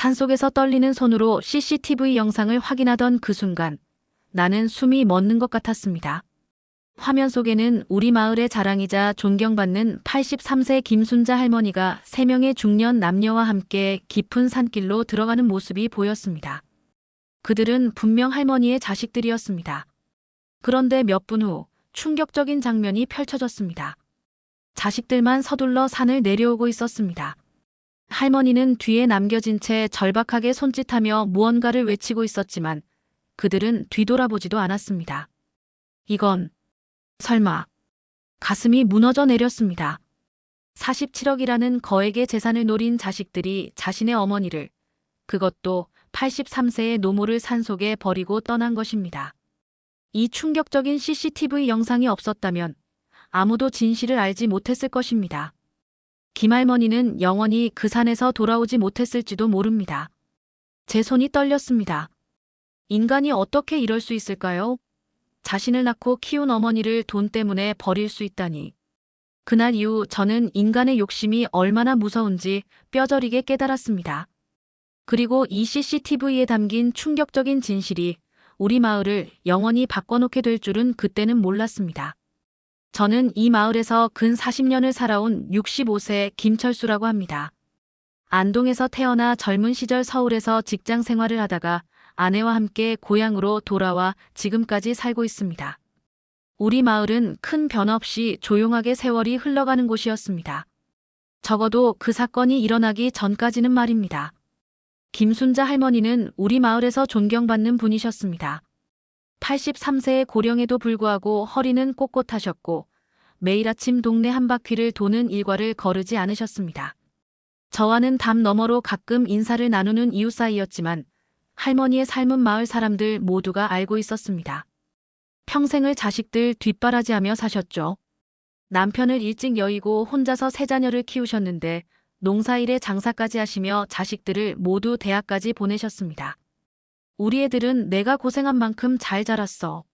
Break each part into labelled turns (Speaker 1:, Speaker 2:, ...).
Speaker 1: 산속에서 떨리는 손으로 CCTV 영상을 확인하던 그 순간 나는 숨이 멎는 것 같았습니다. 화면 속에는 우리 마을의 자랑이자 존경받는 83세 김순자 할머니가 3명의 중년 남녀와 함께 깊은 산길로 들어가는 모습이 보였습니다. 그들은 분명 할머니의 자식들이었습니다. 그런데 몇 분 후 충격적인 장면이 펼쳐졌습니다. 자식들만 서둘러 산을 내려오고 있었습니다. 할머니는 뒤에 남겨진 채 절박하게 손짓하며 무언가를 외치고 있었지만 그들은 뒤돌아보지도 않았습니다. 이건 설마. 가슴이 무너져 내렸습니다. 47억이라는 거액의 재산을 노린 자식들이 자신의 어머니를, 그것도 83세의 노모를 산속에 버리고 떠난 것입니다. 이 충격적인 CCTV 영상이 없었다면 아무도 진실을 알지 못했을 것입니다. 김할머니는 영원히 그 산에서 돌아오지 못했을지도 모릅니다. 제 손이 떨렸습니다. 인간이 어떻게 이럴 수 있을까요? 자신을 낳고 키운 어머니를 돈 때문에 버릴 수 있다니. 그날 이후 저는 인간의 욕심이 얼마나 무서운지 뼈저리게 깨달았습니다. 그리고 이 CCTV에 담긴 충격적인 진실이 우리 마을을 영원히 바꿔놓게 될 줄은 그때는 몰랐습니다. 저는 이 마을에서 근 40년을 살아온 65세 김철수라고 합니다. 안동에서 태어나 젊은 시절 서울에서 직장 생활을 하다가 아내와 함께 고향으로 돌아와 지금까지 살고 있습니다. 우리 마을은 큰 변화 없이 조용하게 세월이 흘러가는 곳이었습니다. 적어도 그 사건이 일어나기 전까지는 말입니다. 김순자 할머니는 우리 마을에서 존경받는 분이셨습니다. 83세의 고령에도 불구하고 허리는 꼿꼿하셨고 매일 아침 동네 한 바퀴를 도는 일과를 거르지 않으셨습니다. 저와는 담 너머로 가끔 인사를 나누는 이웃 사이였지만 할머니의 삶은 마을 사람들 모두가 알고 있었습니다. 평생을 자식들 뒷바라지하며 사셨죠. 남편을 일찍 여의고 혼자서 3자녀를 키우셨는데 농사일에 장사까지 하시며 자식들을 모두 대학까지 보내셨습니다. 우리 애들은 내가 고생한 만큼 잘 자랐어.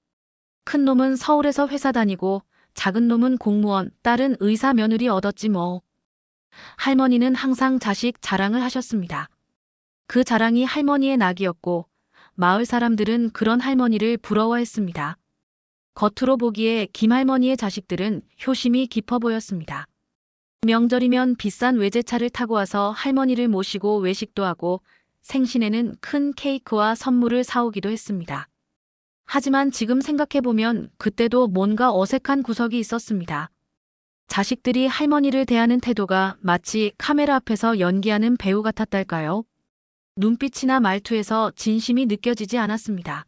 Speaker 1: 큰 놈은 서울에서 회사 다니고 작은 놈은 공무원, 딸은 의사 며느리 얻었지 뭐. 할머니는 항상 자식 자랑을 하셨습니다. 그 자랑이 할머니의 낙이었고 마을 사람들은 그런 할머니를 부러워했습니다. 겉으로 보기에 김할머니의 자식들은 효심이 깊어 보였습니다. 명절이면 비싼 외제차를 타고 와서 할머니를 모시고 외식도 하고 생신에는 큰 케이크와 선물을 사오기도 했습니다. 하지만 지금 생각해보면 그때도 뭔가 어색한 구석이 있었습니다. 자식들이 할머니를 대하는 태도가 마치 카메라 앞에서 연기하는 배우 같았달까요? 눈빛이나 말투에서 진심이 느껴지지 않았습니다.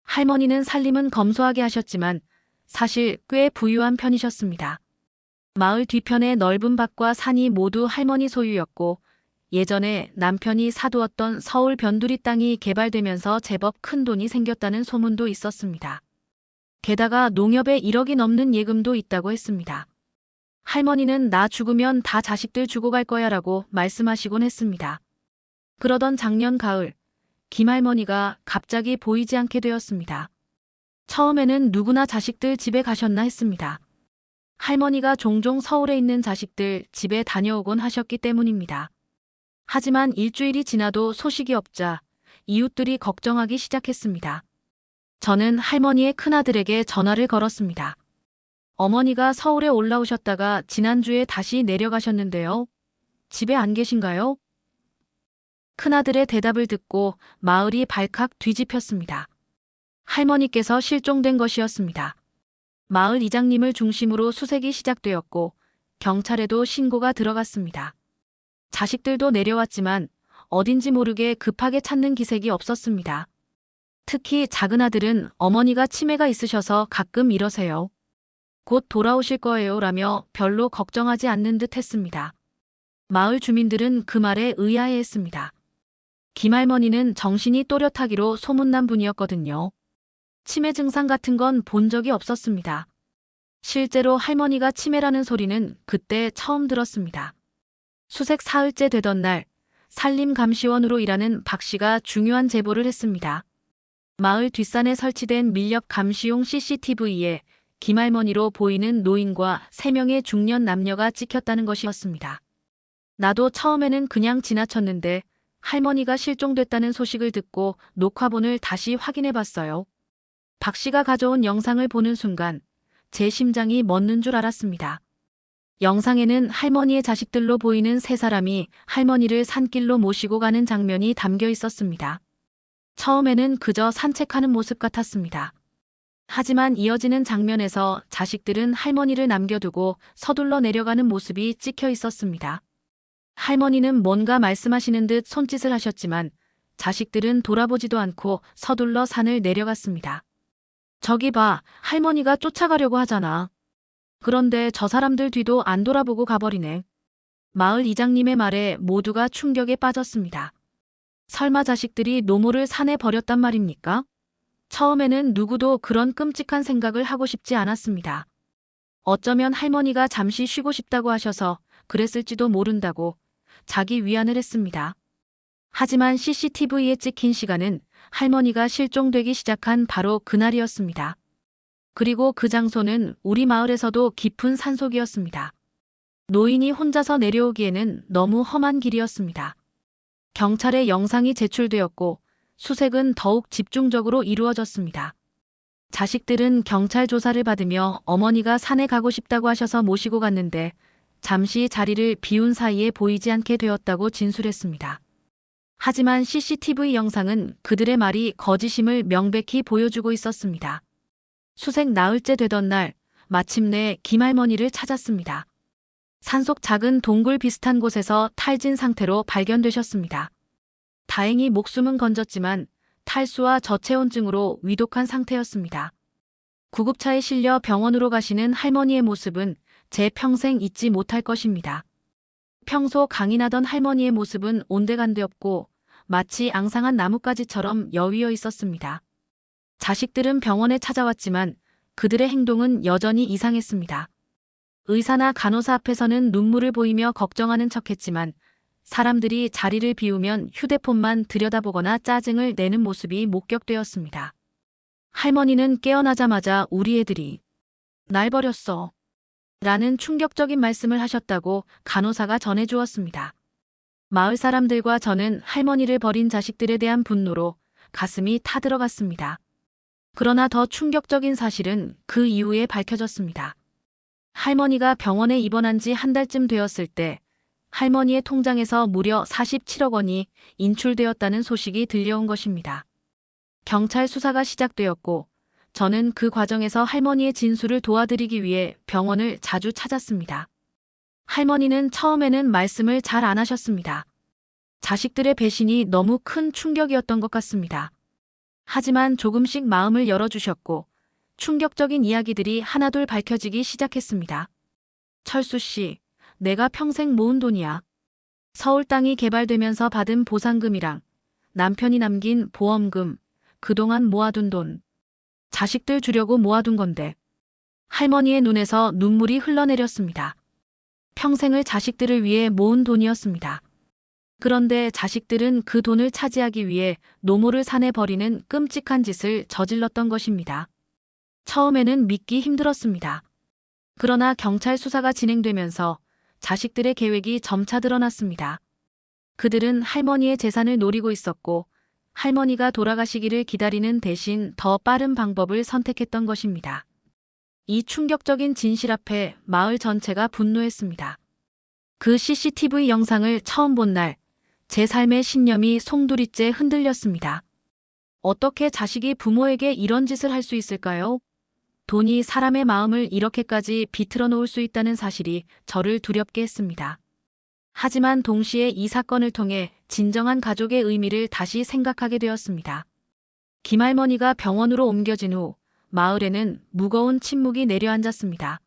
Speaker 1: 할머니는 살림은 검소하게 하셨지만 사실 꽤 부유한 편이셨습니다. 마을 뒤편의 넓은 밭과 산이 모두 할머니 소유였고 예전에 남편이 사두었던 서울 변두리 땅이 개발되면서 제법 큰 돈이 생겼다는 소문도 있었습니다. 게다가 농협에 1억이 넘는 예금도 있다고 했습니다. 할머니는 나 죽으면 다 자식들 주고 갈 거야 라고 말씀하시곤 했습니다. 그러던 작년 가을, 김할머니가 갑자기 보이지 않게 되었습니다. 처음에는 누구나 자식들 집에 가셨나 했습니다. 할머니가 종종 서울에 있는 자식들 집에 다녀오곤 하셨기 때문입니다. 하지만 일주일이 지나도 소식이 없자 이웃들이 걱정하기 시작했습니다. 저는 할머니의 큰아들에게 전화를 걸었습니다. 어머니가 서울에 올라오셨다가 지난주에 다시 내려가셨는데요. 집에 안 계신가요? 큰아들의 대답을 듣고 마을이 발칵 뒤집혔습니다. 할머니께서 실종된 것이었습니다. 마을 이장님을 중심으로 수색이 시작되었고 경찰에도 신고가 들어갔습니다. 자식들도 내려왔지만 어딘지 모르게 급하게 찾는 기색이 없었습니다. 특히 작은 아들은 어머니가 치매가 있으셔서 가끔 이러세요. 곧 돌아오실 거예요 라며 별로 걱정하지 않는 듯 했습니다. 마을 주민들은 그 말에 의아해했습니다. 김할머니는 정신이 또렷하기로 소문난 분이었거든요. 치매 증상 같은 건 본 적이 없었습니다. 실제로 할머니가 치매라는 소리는 그때 처음 들었습니다. 수색 사흘째 되던 날 산림감시원으로 일하는 박 씨가 중요한 제보를 했습니다. 마을 뒷산에 설치된 밀렵 감시용 CCTV에 김할머니로 보이는 노인과 3명의 중년 남녀가 찍혔다는 것이었습니다. 나도 처음에는 그냥 지나쳤는데 할머니가 실종됐다는 소식을 듣고 녹화본을 다시 확인해 봤어요. 박 씨가 가져온 영상을 보는 순간 제 심장이 멎는 줄 알았습니다. 영상에는 할머니의 자식들로 보이는 세 사람이 할머니를 산길로 모시고 가는 장면이 담겨 있었습니다. 처음에는 그저 산책하는 모습 같았습니다. 하지만 이어지는 장면에서 자식들은 할머니를 남겨두고 서둘러 내려가는 모습이 찍혀 있었습니다. 할머니는 뭔가 말씀하시는 듯 손짓을 하셨지만 자식들은 돌아보지도 않고 서둘러 산을 내려갔습니다. 저기 봐, 할머니가 쫓아가려고 하잖아. 그런데 저 사람들 뒤도 안 돌아보고 가버리네. 마을 이장님의 말에 모두가 충격에 빠졌습니다. 설마 자식들이 노모를 산에 버렸단 말입니까? 처음에는 누구도 그런 끔찍한 생각을 하고 싶지 않았습니다. 어쩌면 할머니가 잠시 쉬고 싶다고 하셔서 그랬을지도 모른다고 자기 위안을 했습니다. 하지만 CCTV에 찍힌 시간은 할머니가 실종되기 시작한 바로 그날이었습니다. 그리고 그 장소는 우리 마을에서도 깊은 산속이었습니다. 노인이 혼자서 내려오기에는 너무 험한 길이었습니다. 경찰에 영상이 제출되었고 수색은 더욱 집중적으로 이루어졌습니다. 자식들은 경찰 조사를 받으며 어머니가 산에 가고 싶다고 하셔서 모시고 갔는데 잠시 자리를 비운 사이에 보이지 않게 되었다고 진술했습니다. 하지만 CCTV 영상은 그들의 말이 거짓임을 명백히 보여주고 있었습니다. 수색 나흘째 되던 날 마침내 김할머니를 찾았습니다. 산속 작은 동굴 비슷한 곳에서 탈진 상태로 발견되셨습니다. 다행히 목숨은 건졌지만 탈수와 저체온증으로 위독한 상태였습니다. 구급차에 실려 병원으로 가시는 할머니의 모습은 제 평생 잊지 못할 것입니다. 평소 강인하던 할머니의 모습은 온데간데 없고 마치 앙상한 나뭇가지처럼 여위어 있었습니다. 자식들은 병원에 찾아왔지만 그들의 행동은 여전히 이상했습니다. 의사나 간호사 앞에서는 눈물을 보이며 걱정하는 척했지만 사람들이 자리를 비우면 휴대폰만 들여다보거나 짜증을 내는 모습이 목격되었습니다. 할머니는 깨어나자마자 우리 애들이 날 버렸어 라는 충격적인 말씀을 하셨다고 간호사가 전해주었습니다. 마을 사람들과 저는 할머니를 버린 자식들에 대한 분노로 가슴이 타들어갔습니다. 그러나 더 충격적인 사실은 그 이후에 밝혀졌습니다. 할머니가 병원에 입원한 지 한 달쯤 되었을 때 할머니의 통장에서 무려 47억 원이 인출되었다는 소식이 들려온 것입니다. 경찰 수사가 시작되었고 저는 그 과정에서 할머니의 진술을 도와드리기 위해 병원을 자주 찾았습니다. 할머니는 처음에는 말씀을 잘 안 하셨습니다. 자식들의 배신이 너무 큰 충격이었던 것 같습니다. 하지만 조금씩 마음을 열어주셨고 충격적인 이야기들이 하나둘 밝혀지기 시작했습니다. 철수 씨, 내가 평생 모은 돈이야. 서울 땅이 개발되면서 받은 보상금이랑 남편이 남긴 보험금, 그동안 모아둔 돈. 자식들 주려고 모아둔 건데. 할머니의 눈에서 눈물이 흘러내렸습니다. 평생을 자식들을 위해 모은 돈이었습니다. 그런데 자식들은 그 돈을 차지하기 위해 노모를 산에 버리는 끔찍한 짓을 저질렀던 것입니다. 처음에는 믿기 힘들었습니다. 그러나 경찰 수사가 진행되면서 자식들의 계획이 점차 드러났습니다. 그들은 할머니의 재산을 노리고 있었고 할머니가 돌아가시기를 기다리는 대신 더 빠른 방법을 선택했던 것입니다. 이 충격적인 진실 앞에 마을 전체가 분노했습니다. 그 CCTV 영상을 처음 본 날, 제 삶의 신념이 송두리째 흔들렸습니다. 어떻게 자식이 부모에게 이런 짓을 할 수 있을까요? 돈이 사람의 마음을 이렇게까지 비틀어 놓을 수 있다는 사실이 저를 두렵게 했습니다. 하지만 동시에 이 사건을 통해 진정한 가족의 의미를 다시 생각하게 되었습니다. 김할머니가 병원으로 옮겨진 후 마을에는 무거운 침묵이 내려앉았습니다.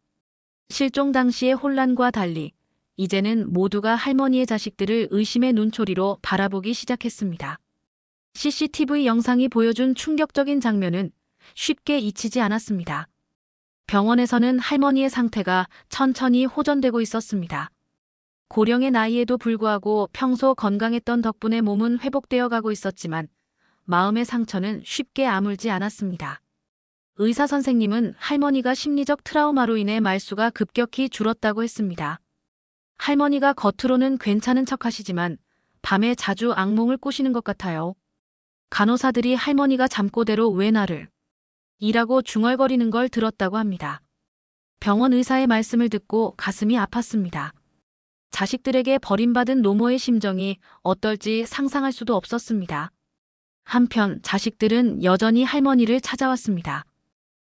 Speaker 1: 실종 당시의 혼란과 달리 이제는 모두가 할머니의 자식들을 의심의 눈초리로 바라보기 시작했습니다. CCTV 영상이 보여준 충격적인 장면은 쉽게 잊히지 않았습니다. 병원에서는 할머니의 상태가 천천히 호전되고 있었습니다. 고령의 나이에도 불구하고 평소 건강했던 덕분에 몸은 회복되어 가고 있었지만 마음의 상처는 쉽게 아물지 않았습니다. 의사 선생님은 할머니가 심리적 트라우마로 인해 말수가 급격히 줄었다고 했습니다. 할머니가 겉으로는 괜찮은 척 하시지만 밤에 자주 악몽을 꾸시는 것 같아요. 간호사들이 할머니가 잠꼬대로 왜 나를 이라고 중얼거리는 걸 들었다고 합니다. 병원 의사의 말씀을 듣고 가슴이 아팠습니다. 자식들에게 버림받은 노모의 심정이 어떨지 상상할 수도 없었습니다. 한편 자식들은 여전히 할머니를 찾아왔습니다.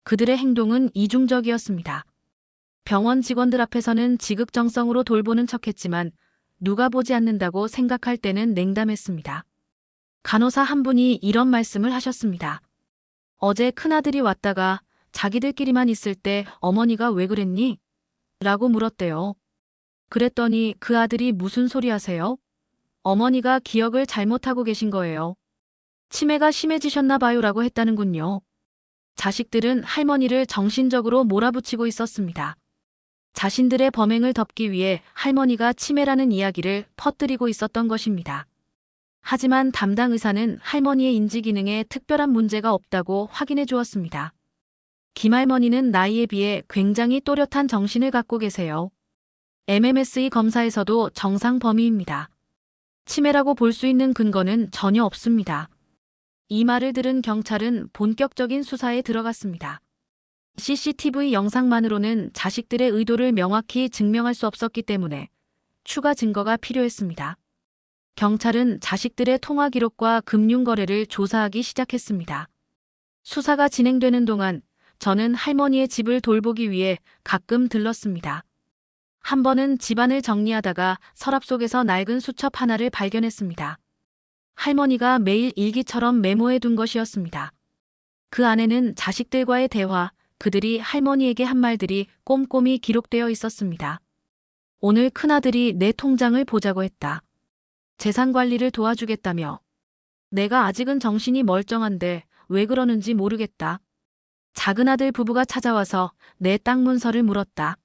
Speaker 1: 그들의 행동은 이중적이었습니다. 병원 직원들 앞에서는 지극정성으로 돌보는 척했지만 누가 보지 않는다고 생각할 때는 냉담했습니다. 간호사 한 분이 이런 말씀을 하셨습니다. 어제 큰아들이 왔다가 자기들끼리만 있을 때 어머니가 왜 그랬니? 라고 물었대요. 그랬더니 그 아들이 무슨 소리 하세요? 어머니가 기억을 잘못하고 계신 거예요. 치매가 심해지셨나 봐요 라고 했다는군요. 자식들은 할머니를 정신적으로 몰아붙이고 있었습니다. 자신들의 범행을 덮기 위해 할머니가 치매라는 이야기를 퍼뜨리고 있었던 것입니다. 하지만 담당 의사는 할머니의 인지 기능에 특별한 문제가 없다고 확인해 주었습니다. 김할머니는 나이에 비해 굉장히 또렷한 정신을 갖고 계세요. MMSE 검사에서도 정상 범위입니다. 치매라고 볼 수 있는 근거는 전혀 없습니다. 이 말을 들은 경찰은 본격적인 수사에 들어갔습니다. CCTV 영상만으로는 자식들의 의도를 명확히 증명할 수 없었기 때문에 추가 증거가 필요했습니다. 경찰은 자식들의 통화 기록과 금융 거래를 조사하기 시작했습니다. 수사가 진행되는 동안 저는 할머니의 집을 돌보기 위해 가끔 들렀습니다. 한 번은 집안을 정리하다가 서랍 속에서 낡은 수첩 하나를 발견했습니다. 할머니가 매일 일기처럼 메모해 둔 것이었습니다. 그 안에는 자식들과의 대화, 그들이 할머니에게 한 말들이 꼼꼼히 기록되어 있었습니다. 오늘 큰아들이 내 통장을 보자고 했다. 재산 관리를 도와주겠다며. 내가 아직은 정신이 멀쩡한데 왜 그러는지 모르겠다. 작은아들 부부가 찾아와서 내 땅 문서를 물었다.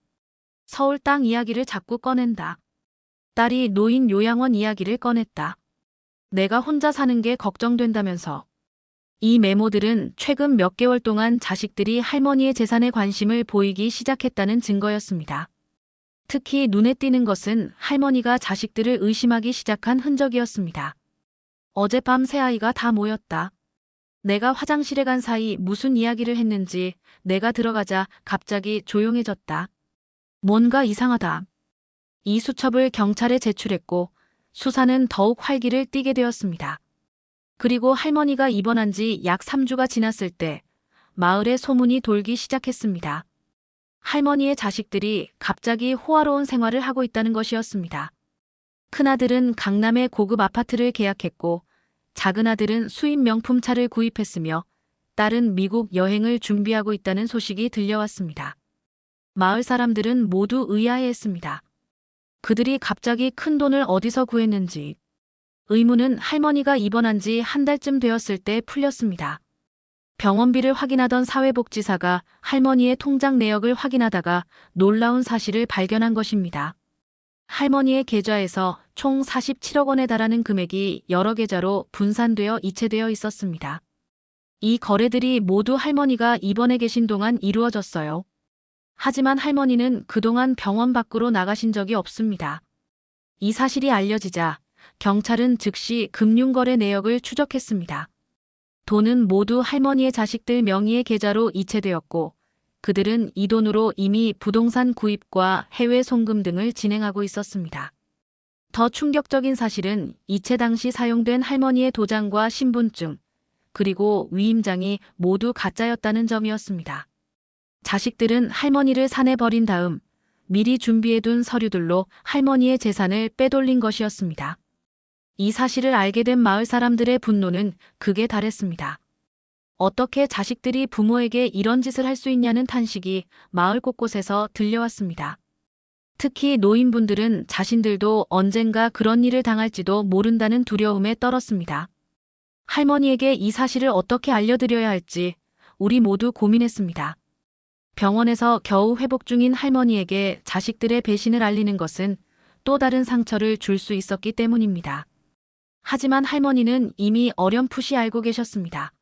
Speaker 1: 서울 땅 이야기를 자꾸 꺼낸다. 딸이 노인 요양원 이야기를 꺼냈다. 내가 혼자 사는 게 걱정된다면서. 이 메모들은 최근 몇 개월 동안 자식들이 할머니의 재산에 관심을 보이기 시작했다는 증거였습니다. 특히 눈에 띄는 것은 할머니가 자식들을 의심하기 시작한 흔적이었습니다. 어젯밤 새 아이가 다 모였다. 내가 화장실에 간 사이 무슨 이야기를 했는지 내가 들어가자 갑자기 조용해졌다. 뭔가 이상하다. 이 수첩을 경찰에 제출했고 수사는 더욱 활기를 띠게 되었습니다. 그리고 할머니가 입원한 지 약 3주가 지났을 때 마을에 소문이 돌기 시작했습니다. 할머니의 자식들이 갑자기 호화로운 생활을 하고 있다는 것이었습니다. 큰아들은 강남의 고급 아파트를 계약했고 작은아들은 수입 명품차를 구입했으며 딸은 미국 여행을 준비하고 있다는 소식이 들려왔습니다. 마을 사람들은 모두 의아해했습니다. 그들이 갑자기 큰 돈을 어디서 구했는지. 의문은 할머니가 입원한 지 한 달쯤 되었을 때 풀렸습니다. 병원비를 확인하던 사회복지사가 할머니의 통장 내역을 확인하다가 놀라운 사실을 발견한 것입니다. 할머니의 계좌에서 총 47억 원에 달하는 금액이 여러 계좌로 분산되어 이체되어 있었습니다. 이 거래들이 모두 할머니가 입원해 계신 동안 이루어졌어요. 하지만 할머니는 그동안 병원 밖으로 나가신 적이 없습니다. 이 사실이 알려지자 경찰은 즉시 금융거래 내역을 추적했습니다. 돈은 모두 할머니의 자식들 명의의 계좌로 이체되었고 그들은 이 돈으로 이미 부동산 구입과 해외 송금 등을 진행하고 있었습니다. 더 충격적인 사실은 이체 당시 사용된 할머니의 도장과 신분증, 그리고 위임장이 모두 가짜였다는 점이었습니다. 자식들은 할머니를 산에 버린 다음 미리 준비해둔 서류들로 할머니의 재산을 빼돌린 것이었습니다. 이 사실을 알게 된 마을 사람들의 분노는 극에 달했습니다. 어떻게 자식들이 부모에게 이런 짓을 할 수 있냐는 탄식이 마을 곳곳에서 들려왔습니다. 특히 노인분들은 자신들도 언젠가 그런 일을 당할지도 모른다는 두려움에 떨었습니다. 할머니에게 이 사실을 어떻게 알려드려야 할지 우리 모두 고민했습니다. 병원에서 겨우 회복 중인 할머니에게 자식들의 배신을 알리는 것은 또 다른 상처를 줄 수 있었기 때문입니다. 하지만 할머니는 이미 어렴풋이 알고 계셨습니다.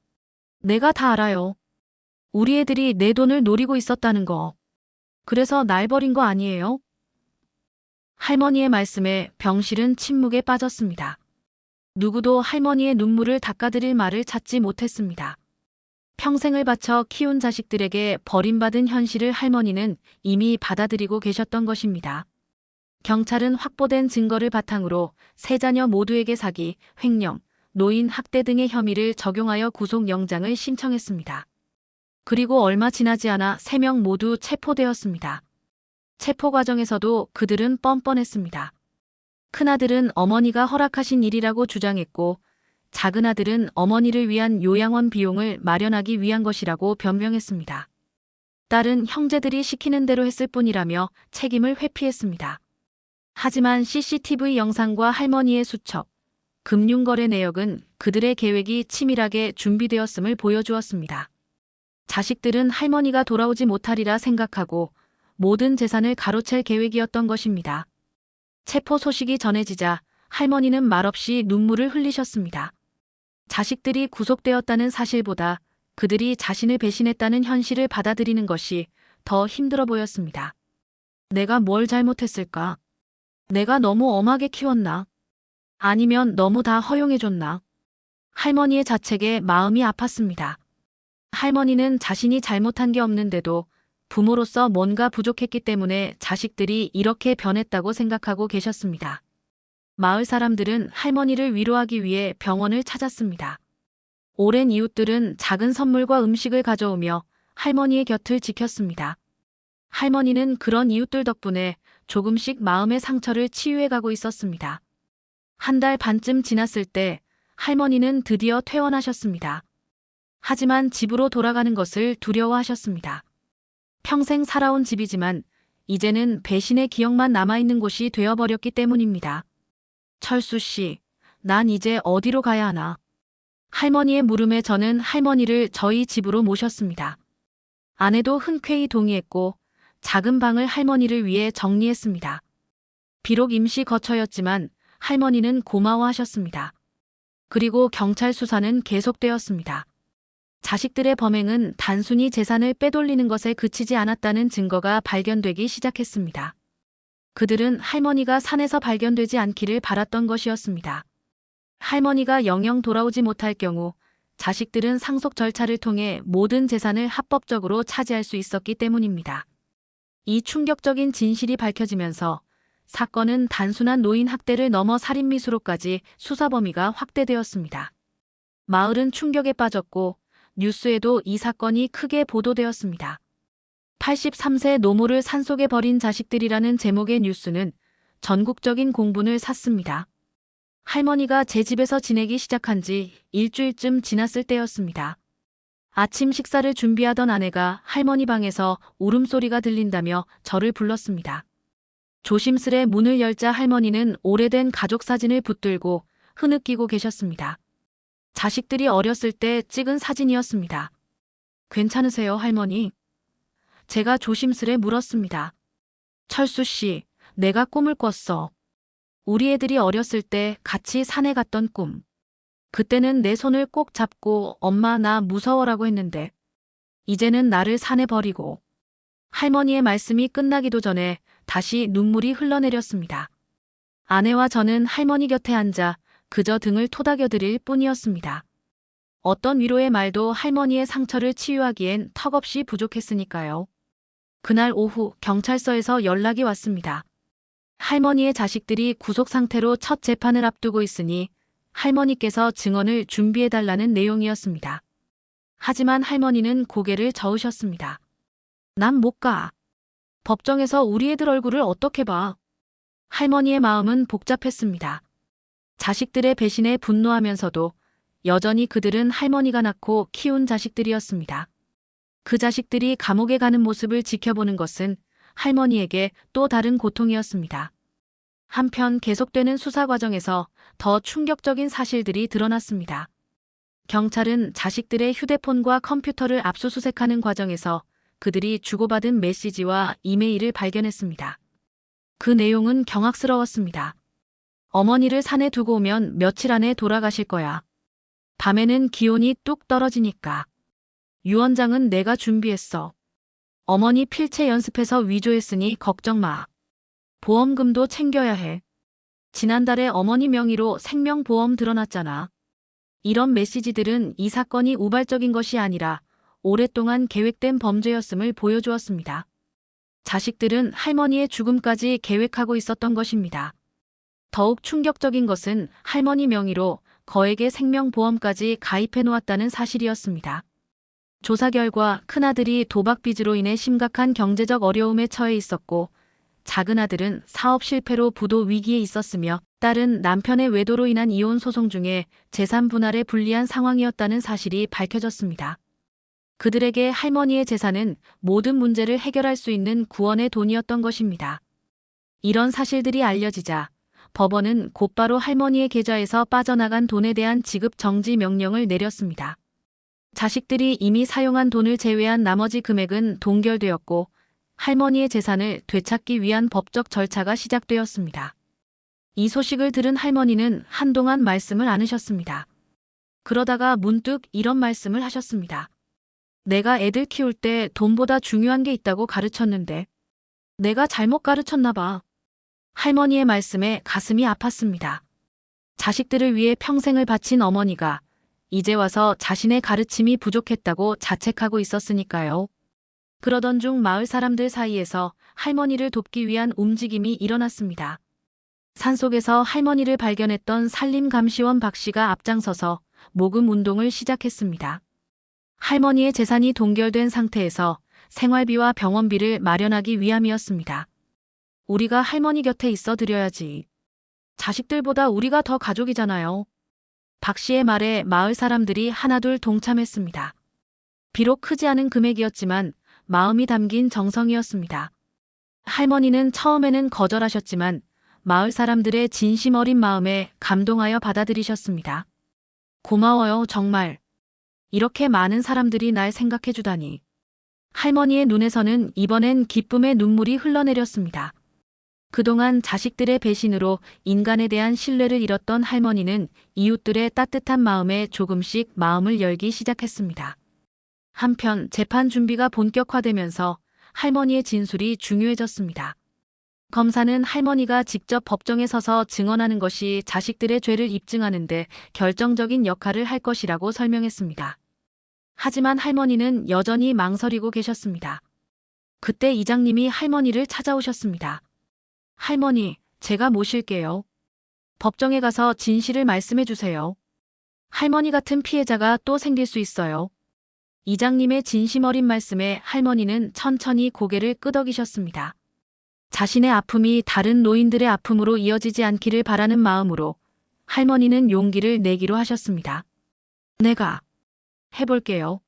Speaker 1: 내가 다 알아요. 우리 애들이 내 돈을 노리고 있었다는 거. 그래서 날 버린 거 아니에요? 할머니의 말씀에 병실은 침묵에 빠졌습니다. 누구도 할머니의 눈물을 닦아드릴 말을 찾지 못했습니다. 평생을 바쳐 키운 자식들에게 버림받은 현실을 할머니는 이미 받아들이고 계셨던 것입니다. 경찰은 확보된 증거를 바탕으로 세 자녀 모두에게 사기, 횡령, 노인 학대 등의 혐의를 적용하여 구속영장을 신청했습니다. 그리고 얼마 지나지 않아 3명 모두 체포되었습니다. 체포 과정에서도 그들은 뻔뻔했습니다. 큰아들은 어머니가 허락하신 일이라고 주장했고, 작은아들은 어머니를 위한 요양원 비용을 마련하기 위한 것이라고 변명했습니다. 딸은 형제들이 시키는 대로 했을 뿐이라며 책임을 회피했습니다. 하지만 CCTV 영상과 할머니의 수첩, 금융거래 내역은 그들의 계획이 치밀하게 준비되었음을 보여주었습니다. 자식들은 할머니가 돌아오지 못하리라 생각하고 모든 재산을 가로챌 계획이었던 것입니다. 체포 소식이 전해지자 할머니는 말없이 눈물을 흘리셨습니다. 자식들이 구속되었다는 사실보다 그들이 자신을 배신했다는 현실을 받아들이는 것이 더 힘들어 보였습니다. 내가 뭘 잘못했을까? 내가 너무 엄하게 키웠나? 아니면 너무 다 허용해줬나? 할머니의 자책에 마음이 아팠습니다. 할머니는 자신이 잘못한 게 없는데도 부모로서 뭔가 부족했기 때문에 자식들이 이렇게 변했다고 생각하고 계셨습니다. 마을 사람들은 할머니를 위로하기 위해 병원을 찾았습니다. 오랜 이웃들은 작은 선물과 음식을 가져오며 할머니의 곁을 지켰습니다. 할머니는 그런 이웃들 덕분에 조금씩 마음의 상처를 치유해가고 있었습니다. 1달 반쯤 지났을 때 할머니는 드디어 퇴원하셨습니다. 하지만 집으로 돌아가는 것을 두려워하셨습니다. 평생 살아온 집이지만 이제는 배신의 기억만 남아있는 곳이 되어버렸기 때문입니다. 철수 씨, 난 이제 어디로 가야 하나? 할머니의 물음에 저는 할머니를 저희 집으로 모셨습니다. 아내도 흔쾌히 동의했고 작은 방을 할머니를 위해 정리했습니다. 비록 임시 거처였지만 할머니는 고마워하셨습니다. 그리고 경찰 수사는 계속되었습니다. 자식들의 범행은 단순히 재산을 빼돌리는 것에 그치지 않았다는 증거가 발견되기 시작했습니다. 그들은 할머니가 산에서 발견되지 않기를 바랐던 것이었습니다. 할머니가 영영 돌아오지 못할 경우 자식들은 상속 절차를 통해 모든 재산을 합법적으로 차지할 수 있었기 때문입니다. 이 충격적인 진실이 밝혀지면서 사건은 단순한 노인 학대를 넘어 살인미수로까지 수사 범위가 확대되었습니다. 마을은 충격에 빠졌고 뉴스에도 이 사건이 크게 보도되었습니다. 83세 노모를 산속에 버린 자식들이라는 제목의 뉴스는 전국적인 공분을 샀습니다. 할머니가 제 집에서 지내기 시작한 지 일주일쯤 지났을 때였습니다. 아침 식사를 준비하던 아내가 할머니 방에서 울음소리가 들린다며 저를 불렀습니다. 조심스레 문을 열자 할머니는 오래된 가족 사진을 붙들고 흐느끼고 계셨습니다. 자식들이 어렸을 때 찍은 사진이었습니다. 괜찮으세요, 할머니? 제가 조심스레 물었습니다. 철수 씨, 내가 꿈을 꿨어. 우리 애들이 어렸을 때 같이 산에 갔던 꿈. 그때는 내 손을 꼭 잡고 엄마 나 무서워라고 했는데 이제는 나를 산에 버리고. 할머니의 말씀이 끝나기도 전에 다시 눈물이 흘러내렸습니다. 아내와 저는 할머니 곁에 앉아 그저 등을 토닥여드릴 뿐이었습니다. 어떤 위로의 말도 할머니의 상처를 치유하기엔 턱없이 부족했으니까요. 그날 오후 경찰서에서 연락이 왔습니다. 할머니의 자식들이 구속 상태로 첫 재판을 앞두고 있으니 할머니께서 증언을 준비해달라는 내용이었습니다. 하지만 할머니는 고개를 저으셨습니다. 난 못 가. 법정에서 우리 애들 얼굴을 어떻게 봐. 할머니의 마음은 복잡했습니다. 자식들의 배신에 분노하면서도 여전히 그들은 할머니가 낳고 키운 자식들이었습니다. 그 자식들이 감옥에 가는 모습을 지켜보는 것은 할머니에게 또 다른 고통이었습니다. 한편 계속되는 수사 과정에서 더 충격적인 사실들이 드러났습니다. 경찰은 자식들의 휴대폰과 컴퓨터를 압수수색하는 과정에서 그들이 주고받은 메시지와 이메일을 발견했습니다. 그 내용은 경악스러웠습니다. 어머니를 산에 두고 오면 며칠 안에 돌아가실 거야. 밤에는 기온이 뚝 떨어지니까. 유언장은 내가 준비했어. 어머니 필체 연습해서 위조했으니 걱정 마. 보험금도 챙겨야 해. 지난달에 어머니 명의로 생명보험 들어놨잖아. 이런 메시지들은 이 사건이 우발적인 것이 아니라 오랫동안 계획된 범죄였음을 보여주었습니다. 자식들은 할머니의 죽음까지 계획하고 있었던 것입니다. 더욱 충격적인 것은 할머니 명의로 거액의 생명보험까지 가입해 놓았다는 사실이었습니다. 조사 결과 큰아들이 도박빚으로 인해 심각한 경제적 어려움에 처해 있었고, 작은 아들은 사업 실패로 부도 위기에 있었으며, 딸은 남편의 외도로 인한 이혼 소송 중에 재산 분할에 불리한 상황이었다는 사실이 밝혀졌습니다. 그들에게 할머니의 재산은 모든 문제를 해결할 수 있는 구원의 돈이었던 것입니다. 이런 사실들이 알려지자 법원은 곧바로 할머니의 계좌에서 빠져나간 돈에 대한 지급 정지 명령을 내렸습니다. 자식들이 이미 사용한 돈을 제외한 나머지 금액은 동결되었고, 할머니의 재산을 되찾기 위한 법적 절차가 시작되었습니다. 이 소식을 들은 할머니는 한동안 말씀을 않으셨습니다. 그러다가 문득 이런 말씀을 하셨습니다. 내가 애들 키울 때 돈보다 중요한 게 있다고 가르쳤는데 내가 잘못 가르쳤나 봐. 할머니의 말씀에 가슴이 아팠습니다. 자식들을 위해 평생을 바친 어머니가 이제 와서 자신의 가르침이 부족했다고 자책하고 있었으니까요. 그러던 중 마을 사람들 사이에서 할머니를 돕기 위한 움직임이 일어났습니다. 산속에서 할머니를 발견했던 산림감시원 박 씨가 앞장서서 모금 운동을 시작했습니다. 할머니의 재산이 동결된 상태에서 생활비와 병원비를 마련하기 위함이었습니다. 우리가 할머니 곁에 있어 드려야지. 자식들보다 우리가 더 가족이잖아요. 박 씨의 말에 마을 사람들이 하나둘 동참했습니다. 비록 크지 않은 금액이었지만 마음이 담긴 정성이었습니다. 할머니는 처음에는 거절하셨지만 마을 사람들의 진심 어린 마음에 감동하여 받아들이셨습니다. 고마워요, 정말. 이렇게 많은 사람들이 날 생각해 주다니. 할머니의 눈에서는 이번엔 기쁨의 눈물이 흘러내렸습니다. 그동안 자식들의 배신으로 인간에 대한 신뢰를 잃었던 할머니는 이웃들의 따뜻한 마음에 조금씩 마음을 열기 시작했습니다. 한편 재판 준비가 본격화되면서 할머니의 진술이 중요해졌습니다. 검사는 할머니가 직접 법정에 서서 증언하는 것이 자식들의 죄를 입증하는 데 결정적인 역할을 할 것이라고 설명했습니다. 하지만 할머니는 여전히 망설이고 계셨습니다. 그때 이장님이 할머니를 찾아오셨습니다. 할머니, 제가 모실게요. 법정에 가서 진실을 말씀해 주세요. 할머니 같은 피해자가 또 생길 수 있어요. 이장님의 진심 어린 말씀에 할머니는 천천히 고개를 끄덕이셨습니다. 자신의 아픔이 다른 노인들의 아픔으로 이어지지 않기를 바라는 마음으로 할머니는 용기를 내기로 하셨습니다. 내가 해볼게요.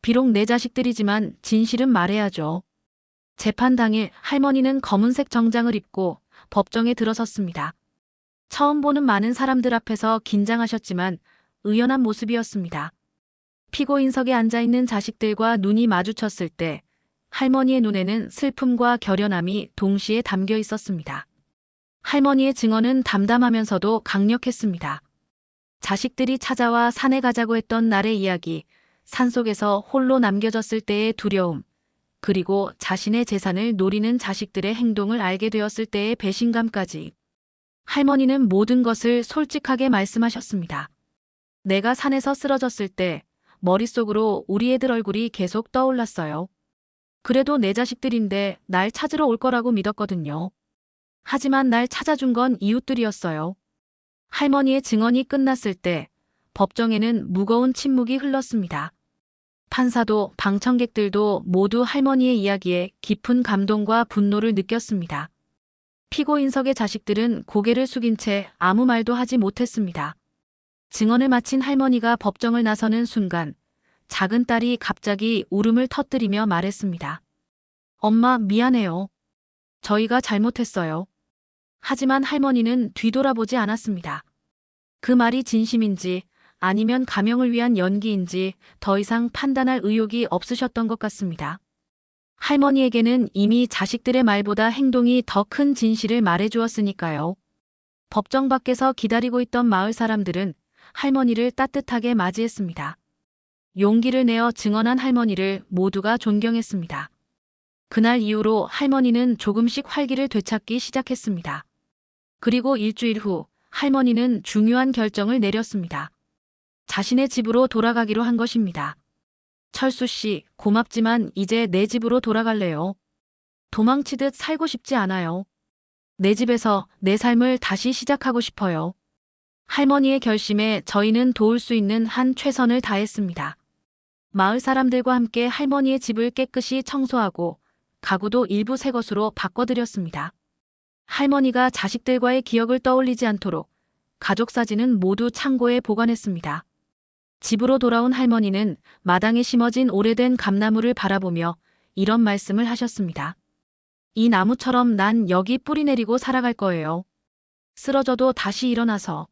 Speaker 1: 비록 내 자식들이지만 진실은 말해야죠. 재판 당일 할머니는 검은색 정장을 입고 법정에 들어섰습니다. 처음 보는 많은 사람들 앞에서 긴장하셨지만 의연한 모습이었습니다. 피고인석에 앉아있는 자식들과 눈이 마주쳤을 때 할머니의 눈에는 슬픔과 결연함이 동시에 담겨 있었습니다. 할머니의 증언은 담담하면서도 강력했습니다. 자식들이 찾아와 산에 가자고 했던 날의 이야기, 산속에서 홀로 남겨졌을 때의 두려움, 그리고 자신의 재산을 노리는 자식들의 행동을 알게 되었을 때의 배신감까지. 할머니는 모든 것을 솔직하게 말씀하셨습니다. 내가 산에서 쓰러졌을 때 머릿속으로 우리 애들 얼굴이 계속 떠올랐어요. 그래도 내 자식들인데 날 찾으러 올 거라고 믿었거든요. 하지만 날 찾아준 건 이웃들이었어요. 할머니의 증언이 끝났을 때 법정에는 무거운 침묵이 흘렀습니다. 판사도 방청객들도 모두 할머니의 이야기에 깊은 감동과 분노를 느꼈습니다. 피고인석의 자식들은 고개를 숙인 채 아무 말도 하지 못했습니다. 증언을 마친 할머니가 법정을 나서는 순간 작은 딸이 갑자기 울음을 터뜨리며 말했습니다. 엄마, 미안해요. 저희가 잘못했어요. 하지만 할머니는 뒤돌아보지 않았습니다. 그 말이 진심인지 아니면 가명을 위한 연기인지 더 이상 판단할 의욕이 없으셨던 것 같습니다. 할머니에게는 이미 자식들의 말보다 행동이 더 큰 진실을 말해주었으니까요. 법정 밖에서 기다리고 있던 마을 사람들은 할머니를 따뜻하게 맞이했습니다. 용기를 내어 증언한 할머니를 모두가 존경했습니다. 그날 이후로 할머니는 조금씩 활기를 되찾기 시작했습니다. 그리고 일주일 후 할머니는 중요한 결정을 내렸습니다. 자신의 집으로 돌아가기로 한 것입니다. 철수 씨, 고맙지만 이제 내 집으로 돌아갈래요. 도망치듯 살고 싶지 않아요. 내 집에서 내 삶을 다시 시작하고 싶어요. 할머니의 결심에 저희는 도울 수 있는 한 최선을 다했습니다. 마을 사람들과 함께 할머니의 집을 깨끗이 청소하고 가구도 일부 새 것으로 바꿔드렸습니다. 할머니가 자식들과의 기억을 떠올리지 않도록 가족 사진은 모두 창고에 보관했습니다. 집으로 돌아온 할머니는 마당에 심어진 오래된 감나무를 바라보며 이런 말씀을 하셨습니다. 이 나무처럼 난 여기 뿌리 내리고 살아갈 거예요. 쓰러져도 다시 일어나서.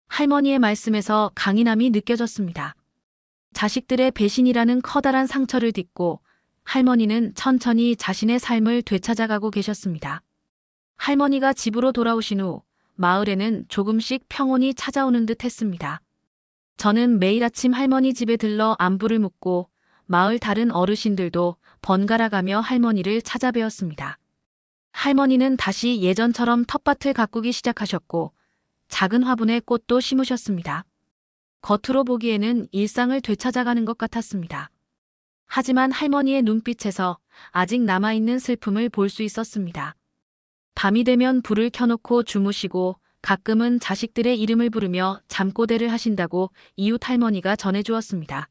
Speaker 1: 할머니의 말씀에서 강인함이 느껴졌습니다. 자식들의 배신이라는 커다란 상처를 딛고 할머니는 천천히 자신의 삶을 되찾아가고 계셨습니다. 할머니가 집으로 돌아오신 후 마을에는 조금씩 평온이 찾아오는 듯 했습니다. 저는 매일 아침 할머니 집에 들러 안부를 묻고 마을 다른 어르신들도 번갈아 가며 할머니를 찾아뵈었습니다. 할머니는 다시 예전처럼 텃밭을 가꾸기 시작하셨고 작은 화분에 꽃도 심으셨습니다. 겉으로 보기에는 일상을 되찾아가는 것 같았습니다. 하지만 할머니의 눈빛에서 아직 남아있는 슬픔을 볼 수 있었습니다. 밤이 되면 불을 켜놓고 주무시고 가끔은 자식들의 이름을 부르며 잠꼬대를 하신다고 이웃 할머니가 전해주었습니다.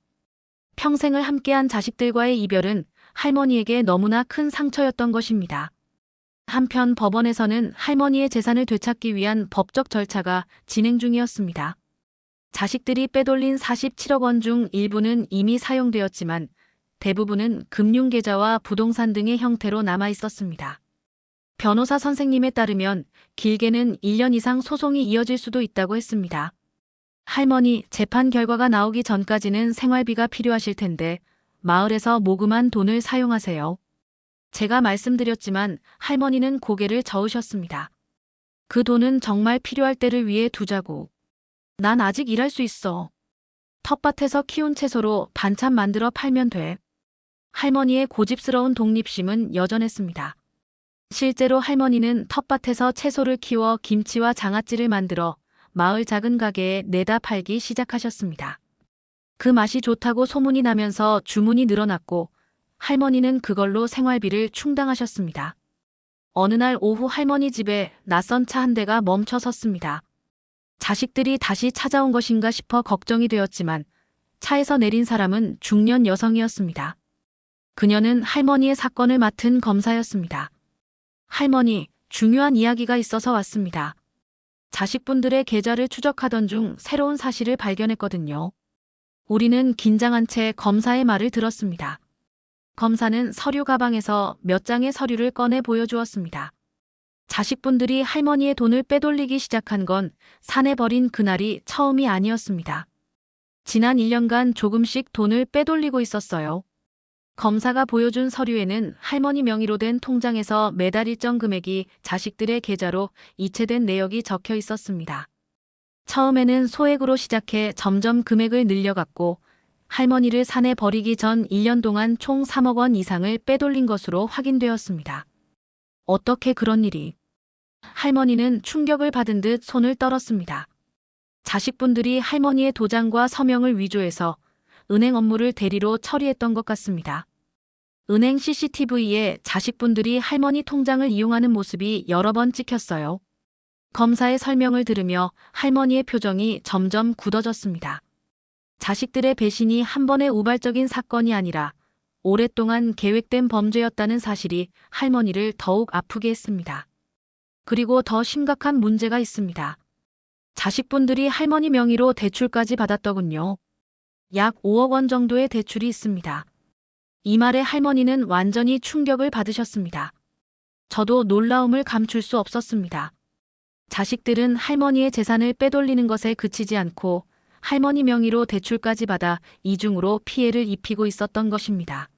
Speaker 1: 평생을 함께한 자식들과의 이별은 할머니에게 너무나 큰 상처였던 것입니다. 한편 법원에서는 할머니의 재산을 되찾기 위한 법적 절차가 진행 중이었습니다. 자식들이 빼돌린 47억 원 중 일부는 이미 사용되었지만 대부분은 금융계좌와 부동산 등의 형태로 남아 있었습니다. 변호사 선생님에 따르면 길게는 1년 이상 소송이 이어질 수도 있다고 했습니다. 할머니, 재판 결과가 나오기 전까지는 생활비가 필요하실 텐데 마을에서 모금한 돈을 사용하세요. 제가 말씀드렸지만 할머니는 고개를 저으셨습니다. 그 돈은 정말 필요할 때를 위해 두자고. 난 아직 일할 수 있어. 텃밭에서 키운 채소로 반찬 만들어 팔면 돼. 할머니의 고집스러운 독립심은 여전했습니다. 실제로 할머니는 텃밭에서 채소를 키워 김치와 장아찌를 만들어 마을 작은 가게에 내다 팔기 시작하셨습니다. 그 맛이 좋다고 소문이 나면서 주문이 늘어났고 할머니는 그걸로 생활비를 충당하셨습니다. 어느 날 오후 할머니 집에 낯선 차 한 대가 멈춰 섰습니다. 자식들이 다시 찾아온 것인가 싶어 걱정이 되었지만 차에서 내린 사람은 중년 여성이었습니다. 그녀는 할머니의 사건을 맡은 검사였습니다. 할머니, 중요한 이야기가 있어서 왔습니다. 자식분들의 계좌를 추적하던 중 새로운 사실을 발견했거든요. 우리는 긴장한 채 검사의 말을 들었습니다. 검사는 서류 가방에서 몇 장의 서류를 꺼내 보여주었습니다. 자식분들이 할머니의 돈을 빼돌리기 시작한 건 산에 버린 그날이 처음이 아니었습니다. 지난 1년간 조금씩 돈을 빼돌리고 있었어요. 검사가 보여준 서류에는 할머니 명의로 된 통장에서 매달 일정 금액이 자식들의 계좌로 이체된 내역이 적혀 있었습니다. 처음에는 소액으로 시작해 점점 금액을 늘려갔고 할머니를 산에 버리기 전 1년 동안 총 3억 원 이상을 빼돌린 것으로 확인되었습니다. 어떻게 그런 일이? 할머니는 충격을 받은 듯 손을 떨었습니다. 자식분들이 할머니의 도장과 서명을 위조해서 은행 업무를 대리로 처리했던 것 같습니다. 은행 CCTV에 자식분들이 할머니 통장을 이용하는 모습이 여러 번 찍혔어요. 검사의 설명을 들으며 할머니의 표정이 점점 굳어졌습니다. 자식들의 배신이 한 번의 우발적인 사건이 아니라 오랫동안 계획된 범죄였다는 사실이 할머니를 더욱 아프게 했습니다. 그리고 더 심각한 문제가 있습니다. 자식분들이 할머니 명의로 대출까지 받았더군요. 약 5억 원 정도의 대출이 있습니다. 이 말에 할머니는 완전히 충격을 받으셨습니다. 저도 놀라움을 감출 수 없었습니다. 자식들은 할머니의 재산을 빼돌리는 것에 그치지 않고 할머니 명의로 대출까지 받아 이중으로 피해를 입히고 있었던 것입니다.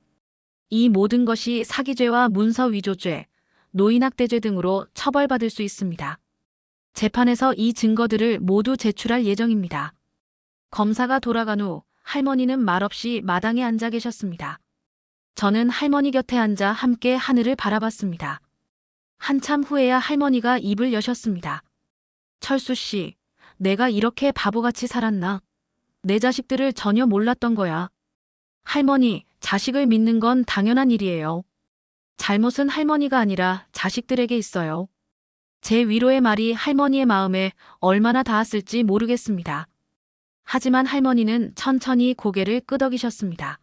Speaker 1: 이 모든 것이 사기죄와 문서 위조죄, 노인학대죄 등으로 처벌받을 수 있습니다. 재판에서 이 증거들을 모두 제출할 예정입니다. 검사가 돌아간 후 할머니는 말없이 마당에 앉아 계셨습니다. 저는 할머니 곁에 앉아 함께 하늘을 바라봤습니다. 한참 후에야 할머니가 입을 여셨습니다. 철수 씨, 내가 이렇게 바보같이 살았나? 내 자식들을 전혀 몰랐던 거야. 할머니, 자식을 믿는 건 당연한 일이에요. 잘못은 할머니가 아니라 자식들에게 있어요. 제 위로의 말이 할머니의 마음에 얼마나 닿았을지 모르겠습니다. 하지만 할머니는 천천히 고개를 끄덕이셨습니다.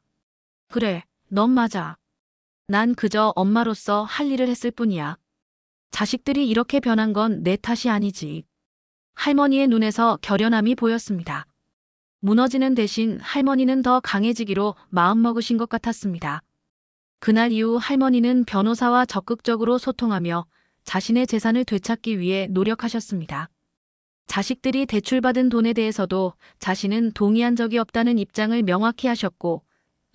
Speaker 1: 그래, 넌 맞아. 난 그저 엄마로서 할 일을 했을 뿐이야. 자식들이 이렇게 변한 건 내 탓이 아니지. 할머니의 눈에서 결연함이 보였습니다. 무너지는 대신 할머니는 더 강해지기로 마음먹으신 것 같았습니다. 그날 이후 할머니는 변호사와 적극적으로 소통하며 자신의 재산을 되찾기 위해 노력하셨습니다. 자식들이 대출받은 돈에 대해서도 자신은 동의한 적이 없다는 입장을 명확히 하셨고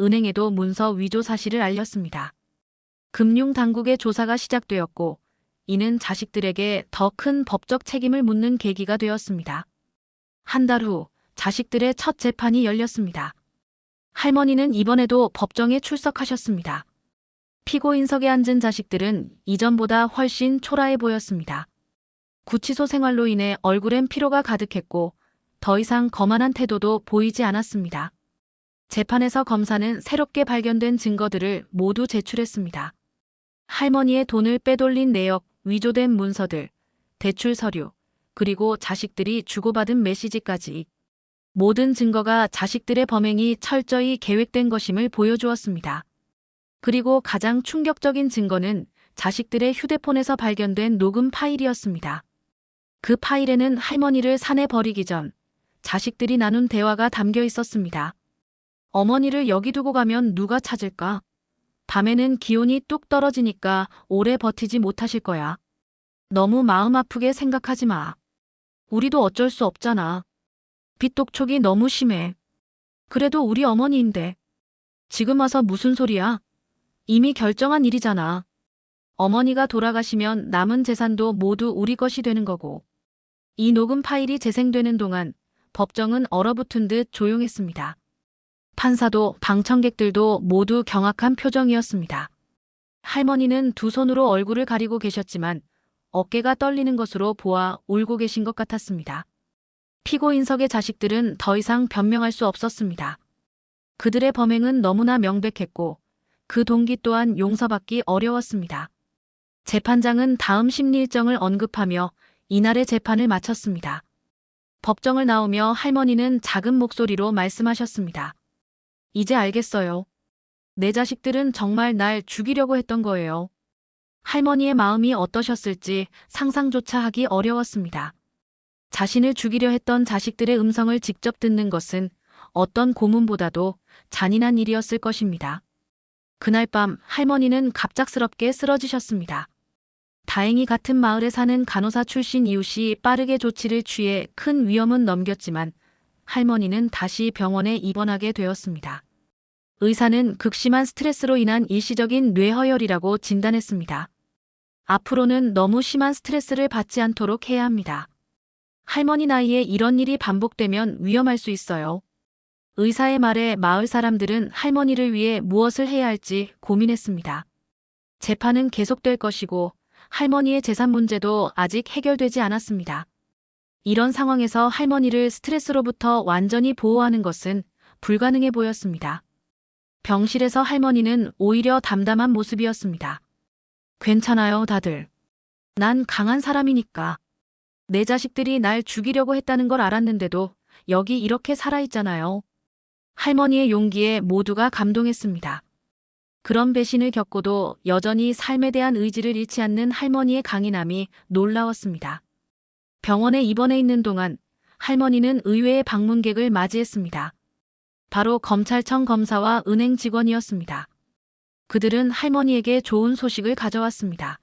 Speaker 1: 은행에도 문서 위조 사실을 알렸습니다. 금융당국의 조사가 시작되었고 이는 자식들에게 더 큰 법적 책임을 묻는 계기가 되었습니다. 한 달 후 자식들의 첫 재판이 열렸습니다. 할머니는 이번에도 법정에 출석하셨습니다. 피고인석에 앉은 자식들은 이전보다 훨씬 초라해 보였습니다. 구치소 생활로 인해 얼굴엔 피로가 가득했고 더 이상 거만한 태도도 보이지 않았습니다. 재판에서 검사는 새롭게 발견된 증거들을 모두 제출했습니다. 할머니의 돈을 빼돌린 내역, 위조된 문서들, 대출 서류, 그리고 자식들이 주고받은 메시지까지 모든 증거가 자식들의 범행이 철저히 계획된 것임을 보여주었습니다. 그리고 가장 충격적인 증거는 자식들의 휴대폰에서 발견된 녹음 파일이었습니다. 그 파일에는 할머니를 산에 버리기 전 자식들이 나눈 대화가 담겨 있었습니다. 어머니를 여기 두고 가면 누가 찾을까? 밤에는 기온이 뚝 떨어지니까 오래 버티지 못하실 거야. 너무 마음 아프게 생각하지 마. 우리도 어쩔 수 없잖아. 빚독촉이 너무 심해. 그래도 우리 어머니인데. 지금 와서 무슨 소리야? 이미 결정한 일이잖아. 어머니가 돌아가시면 남은 재산도 모두 우리 것이 되는 거고. 이 녹음 파일이 재생되는 동안 법정은 얼어붙은 듯 조용했습니다. 판사도 방청객들도 모두 경악한 표정이었습니다. 할머니는 두 손으로 얼굴을 가리고 계셨지만 어깨가 떨리는 것으로 보아 울고 계신 것 같았습니다. 피고인석의 자식들은 더 이상 변명할 수 없었습니다. 그들의 범행은 너무나 명백했고 그 동기 또한 용서받기 어려웠습니다. 재판장은 다음 심리 일정을 언급하며 이날의 재판을 마쳤습니다. 법정을 나오며 할머니는 작은 목소리로 말씀하셨습니다. 이제 알겠어요. 내 자식들은 정말 날 죽이려고 했던 거예요. 할머니의 마음이 어떠셨을지 상상조차 하기 어려웠습니다. 자신을 죽이려 했던 자식들의 음성을 직접 듣는 것은 어떤 고문보다도 잔인한 일이었을 것입니다. 그날 밤 할머니는 갑작스럽게 쓰러지셨습니다. 다행히 같은 마을에 사는 간호사 출신 이웃이 빠르게 조치를 취해 큰 위험은 넘겼지만 할머니는 다시 병원에 입원하게 되었습니다. 의사는 극심한 스트레스로 인한 일시적인 뇌허혈이라고 진단했습니다. 앞으로는 너무 심한 스트레스를 받지 않도록 해야 합니다. 할머니 나이에 이런 일이 반복되면 위험할 수 있어요. 의사의 말에 마을 사람들은 할머니를 위해 무엇을 해야 할지 고민했습니다. 재판은 계속될 것이고 할머니의 재산 문제도 아직 해결되지 않았습니다. 이런 상황에서 할머니를 스트레스로부터 완전히 보호하는 것은 불가능해 보였습니다. 병실에서 할머니는 오히려 담담한 모습이었습니다. 괜찮아요, 다들. 난 강한 사람이니까. 내 자식들이 날 죽이려고 했다는 걸 알았는데도 여기 이렇게 살아있잖아요. 할머니의 용기에 모두가 감동했습니다. 그런 배신을 겪고도 여전히 삶에 대한 의지를 잃지 않는 할머니의 강인함이 놀라웠습니다. 병원에 입원해 있는 동안 할머니는 의외의 방문객을 맞이했습니다. 바로 검찰청 검사와 은행 직원이었습니다. 그들은 할머니에게 좋은 소식을 가져왔습니다.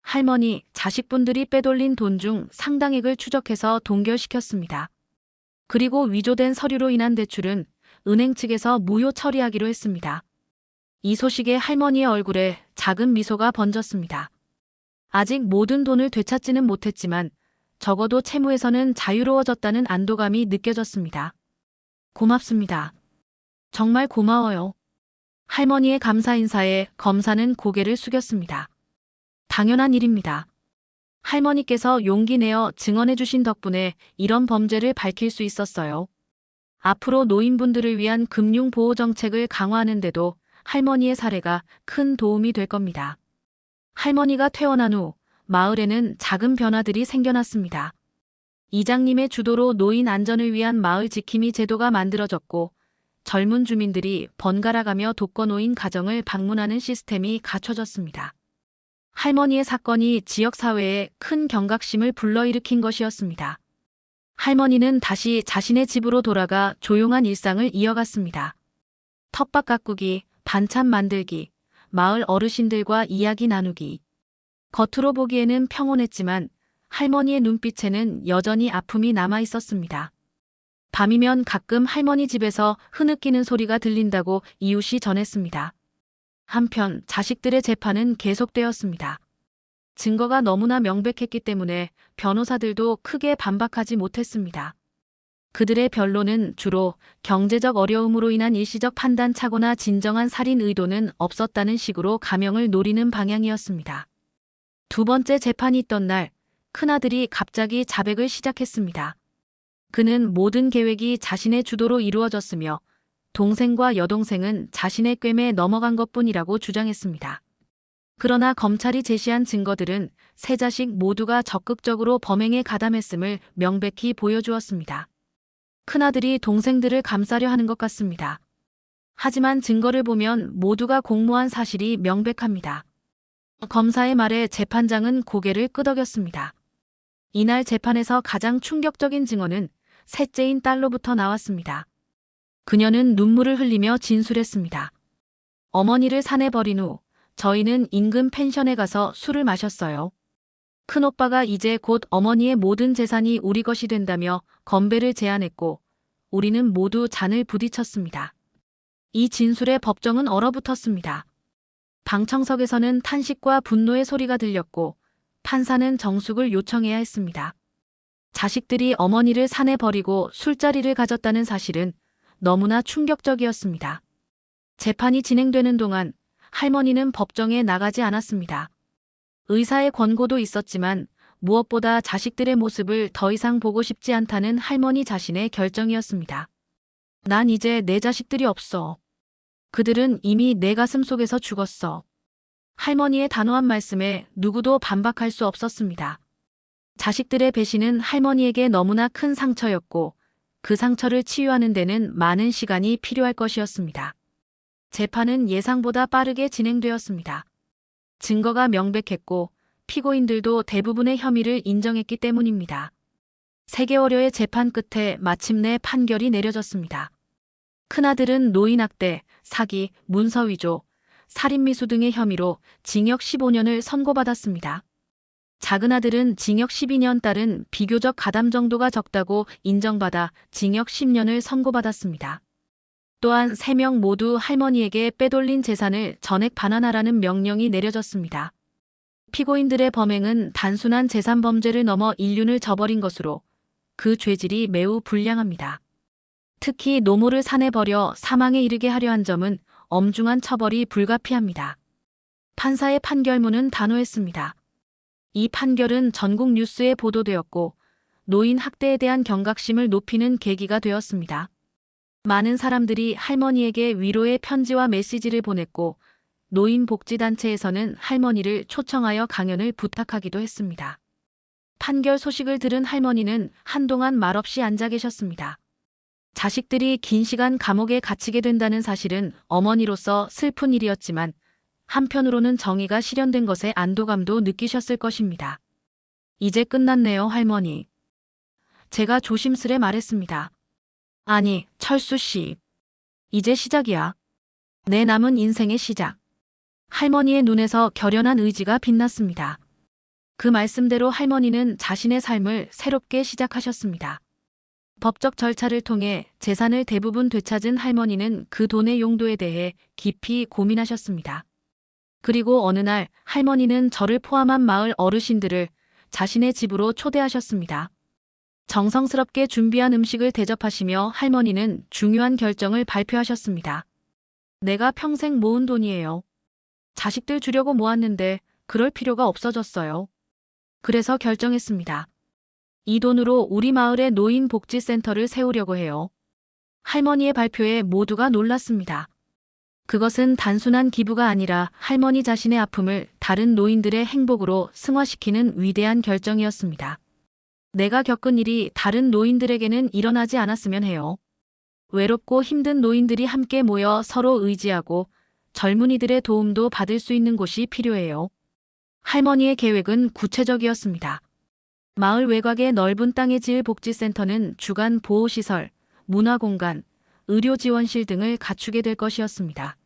Speaker 1: 할머니, 자식분들이 빼돌린 돈 중 상당액을 추적해서 동결시켰습니다. 그리고 위조된 서류로 인한 대출은 은행 측에서 무효 처리하기로 했습니다. 이 소식에 할머니의 얼굴에 작은 미소가 번졌습니다. 아직 모든 돈을 되찾지는 못했지만 적어도 채무에서는 자유로워졌다는 안도감이 느껴졌습니다. 고맙습니다. 정말 고마워요. 할머니의 감사 인사에 검사는 고개를 숙였습니다. 당연한 일입니다. 할머니께서 용기 내어 증언해 주신 덕분에 이런 범죄를 밝힐 수 있었어요. 앞으로 노인분들을 위한 금융보호 정책을 강화하는데도 할머니의 사례가 큰 도움이 될 겁니다. 할머니가 퇴원한 후 마을에는 작은 변화들이 생겨났습니다. 이장님의 주도로 노인 안전을 위한 마을 지킴이 제도가 만들어졌고, 젊은 주민들이 번갈아가며 독거노인 가정을 방문하는 시스템이 갖춰졌습니다. 할머니의 사건이 지역사회에 큰 경각심을 불러일으킨 것이었습니다. 할머니는 다시 자신의 집으로 돌아가 조용한 일상을 이어갔습니다. 텃밭 가꾸기, 반찬 만들기, 마을 어르신들과 이야기 나누기. 겉으로 보기에는 평온했지만 할머니의 눈빛에는 여전히 아픔이 남아 있었습니다. 밤이면 가끔 할머니 집에서 흐느끼는 소리가 들린다고 이웃이 전했습니다. 한편 자식들의 재판은 계속되었습니다. 증거가 너무나 명백했기 때문에 변호사들도 크게 반박하지 못했습니다. 그들의 변론은 주로 경제적 어려움으로 인한 일시적 판단 착오나 진정한 살인 의도는 없었다는 식으로 가명을 노리는 방향이었습니다. 두 번째 재판이 있던 날, 큰아들이 갑자기 자백을 시작했습니다. 그는 모든 계획이 자신의 주도로 이루어졌으며 동생과 여동생은 자신의 꿰매에 넘어간 것뿐이라고 주장했습니다. 그러나 검찰이 제시한 증거들은 세 자식 모두가 적극적으로 범행에 가담했음을 명백히 보여주었습니다. 큰아들이 동생들을 감싸려 하는 것 같습니다. 하지만 증거를 보면 모두가 공모한 사실이 명백합니다. 검사의 말에 재판장은 고개를 끄덕였습니다. 이날 재판에서 가장 충격적인 증언은 셋째인 딸로부터 나왔습니다. 그녀는 눈물을 흘리며 진술했습니다. 어머니를 산에 버린 후 저희는 인근 펜션에 가서 술을 마셨어요. 큰오빠가 이제 곧 어머니의 모든 재산이 우리 것이 된다며 건배를 제안했고 우리는 모두 잔을 부딪혔습니다. 이 진술에 법정은 얼어붙었습니다. 방청석에서는 탄식과 분노의 소리가 들렸고 판사는 정숙을 요청해야 했습니다. 자식들이 어머니를 산에 버리고 술자리를 가졌다는 사실은 너무나 충격적이었습니다. 재판이 진행되는 동안 할머니는 법정에 나가지 않았습니다. 의사의 권고도 있었지만 무엇보다 자식들의 모습을 더 이상 보고 싶지 않다는 할머니 자신의 결정이었습니다. 난 이제 내 자식들이 없어. 그들은 이미 내 가슴 속에서 죽었어. 할머니의 단호한 말씀에 누구도 반박할 수 없었습니다. 자식들의 배신은 할머니에게 너무나 큰 상처였고 그 상처를 치유하는 데는 많은 시간이 필요할 것이었습니다. 재판은 예상보다 빠르게 진행되었습니다. 증거가 명백했고 피고인들도 대부분의 혐의를 인정했기 때문입니다. 3개월여의 재판 끝에 마침내 판결이 내려졌습니다. 큰아들은 노인학대, 사기, 문서위조, 살인미수 등의 혐의로 징역 15년을 선고받았습니다. 작은아들은 징역 12년, 딸은 비교적 가담 정도가 적다고 인정받아 징역 10년을 선고받았습니다. 또한 3명 모두 할머니에게 빼돌린 재산을 전액 반환하라는 명령이 내려졌습니다. 피고인들의 범행은 단순한 재산 범죄를 넘어 인륜을 저버린 것으로 그 죄질이 매우 불량합니다. 특히 노모를 산에 버려 사망에 이르게 하려 한 점은 엄중한 처벌이 불가피합니다. 판사의 판결문은 단호했습니다. 이 판결은 전국 뉴스에 보도되었고 노인 학대에 대한 경각심을 높이는 계기가 되었습니다. 많은 사람들이 할머니에게 위로의 편지와 메시지를 보냈고 노인복지단체에서는 할머니를 초청하여 강연을 부탁하기도 했습니다. 판결 소식을 들은 할머니는 한동안 말없이 앉아 계셨습니다. 자식들이 긴 시간 감옥에 갇히게 된다는 사실은 어머니로서 슬픈 일이었지만 한편으로는 정의가 실현된 것에 안도감도 느끼셨을 것입니다. 이제 끝났네요, 할머니. 제가 조심스레 말했습니다. 아니, 철수 씨. 이제 시작이야. 내 남은 인생의 시작. 할머니의 눈에서 결연한 의지가 빛났습니다. 그 말씀대로 할머니는 자신의 삶을 새롭게 시작하셨습니다. 법적 절차를 통해 재산을 대부분 되찾은 할머니는 그 돈의 용도에 대해 깊이 고민하셨습니다. 그리고 어느 날 할머니는 저를 포함한 마을 어르신들을 자신의 집으로 초대하셨습니다. 정성스럽게 준비한 음식을 대접하시며 할머니는 중요한 결정을 발표하셨습니다. 내가 평생 모은 돈이에요. 자식들 주려고 모았는데 그럴 필요가 없어졌어요. 그래서 결정했습니다. 이 돈으로 우리 마을에 노인복지센터를 세우려고 해요. 할머니의 발표에 모두가 놀랐습니다. 그것은 단순한 기부가 아니라 할머니 자신의 아픔을 다른 노인들의 행복으로 승화시키는 위대한 결정이었습니다. 내가 겪은 일이 다른 노인들에게는 일어나지 않았으면 해요. 외롭고 힘든 노인들이 함께 모여 서로 의지하고 젊은이들의 도움도 받을 수 있는 곳이 필요해요. 할머니의 계획은 구체적이었습니다. 마을 외곽의 넓은 땅에 지을 복지센터는 주간 보호시설, 문화공간, 의료지원실 등을 갖추게 될 것이었습니다.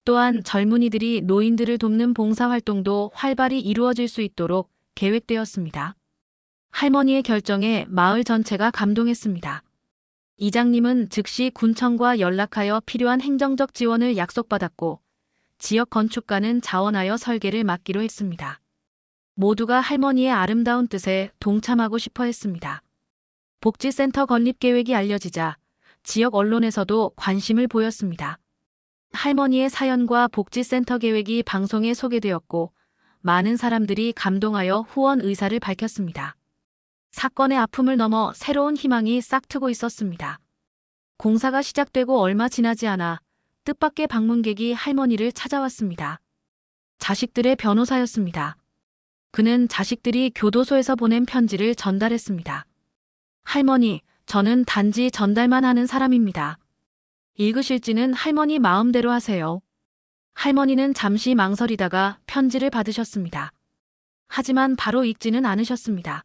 Speaker 1: 또한 젊은이들이 노인들을 돕는 봉사활동도 활발히 이루어질 수 있도록 계획되었습니다. 할머니의 결정에 마을 전체가 감동했습니다. 이장님은 즉시 군청과 연락하여 필요한 행정적 지원을 약속받았고 지역 건축가는 자원하여 설계를 맡기로 했습니다. 모두가 할머니의 아름다운 뜻에 동참하고 싶어 했습니다. 복지센터 건립 계획이 알려지자 지역 언론에서도 관심을 보였습니다. 할머니의 사연과 복지센터 계획이 방송에 소개되었고 많은 사람들이 감동하여 후원 의사를 밝혔습니다. 사건의 아픔을 넘어 새로운 희망이 싹트고 있었습니다. 공사가 시작되고 얼마 지나지 않아 뜻밖의 방문객이 할머니를 찾아왔습니다. 자식들의 변호사였습니다. 그는 자식들이 교도소에서 보낸 편지를 전달했습니다. 할머니, 저는 단지 전달만 하는 사람입니다. 읽으실지는 할머니 마음대로 하세요. 할머니는 잠시 망설이다가 편지를 받으셨습니다. 하지만 바로 읽지는 않으셨습니다.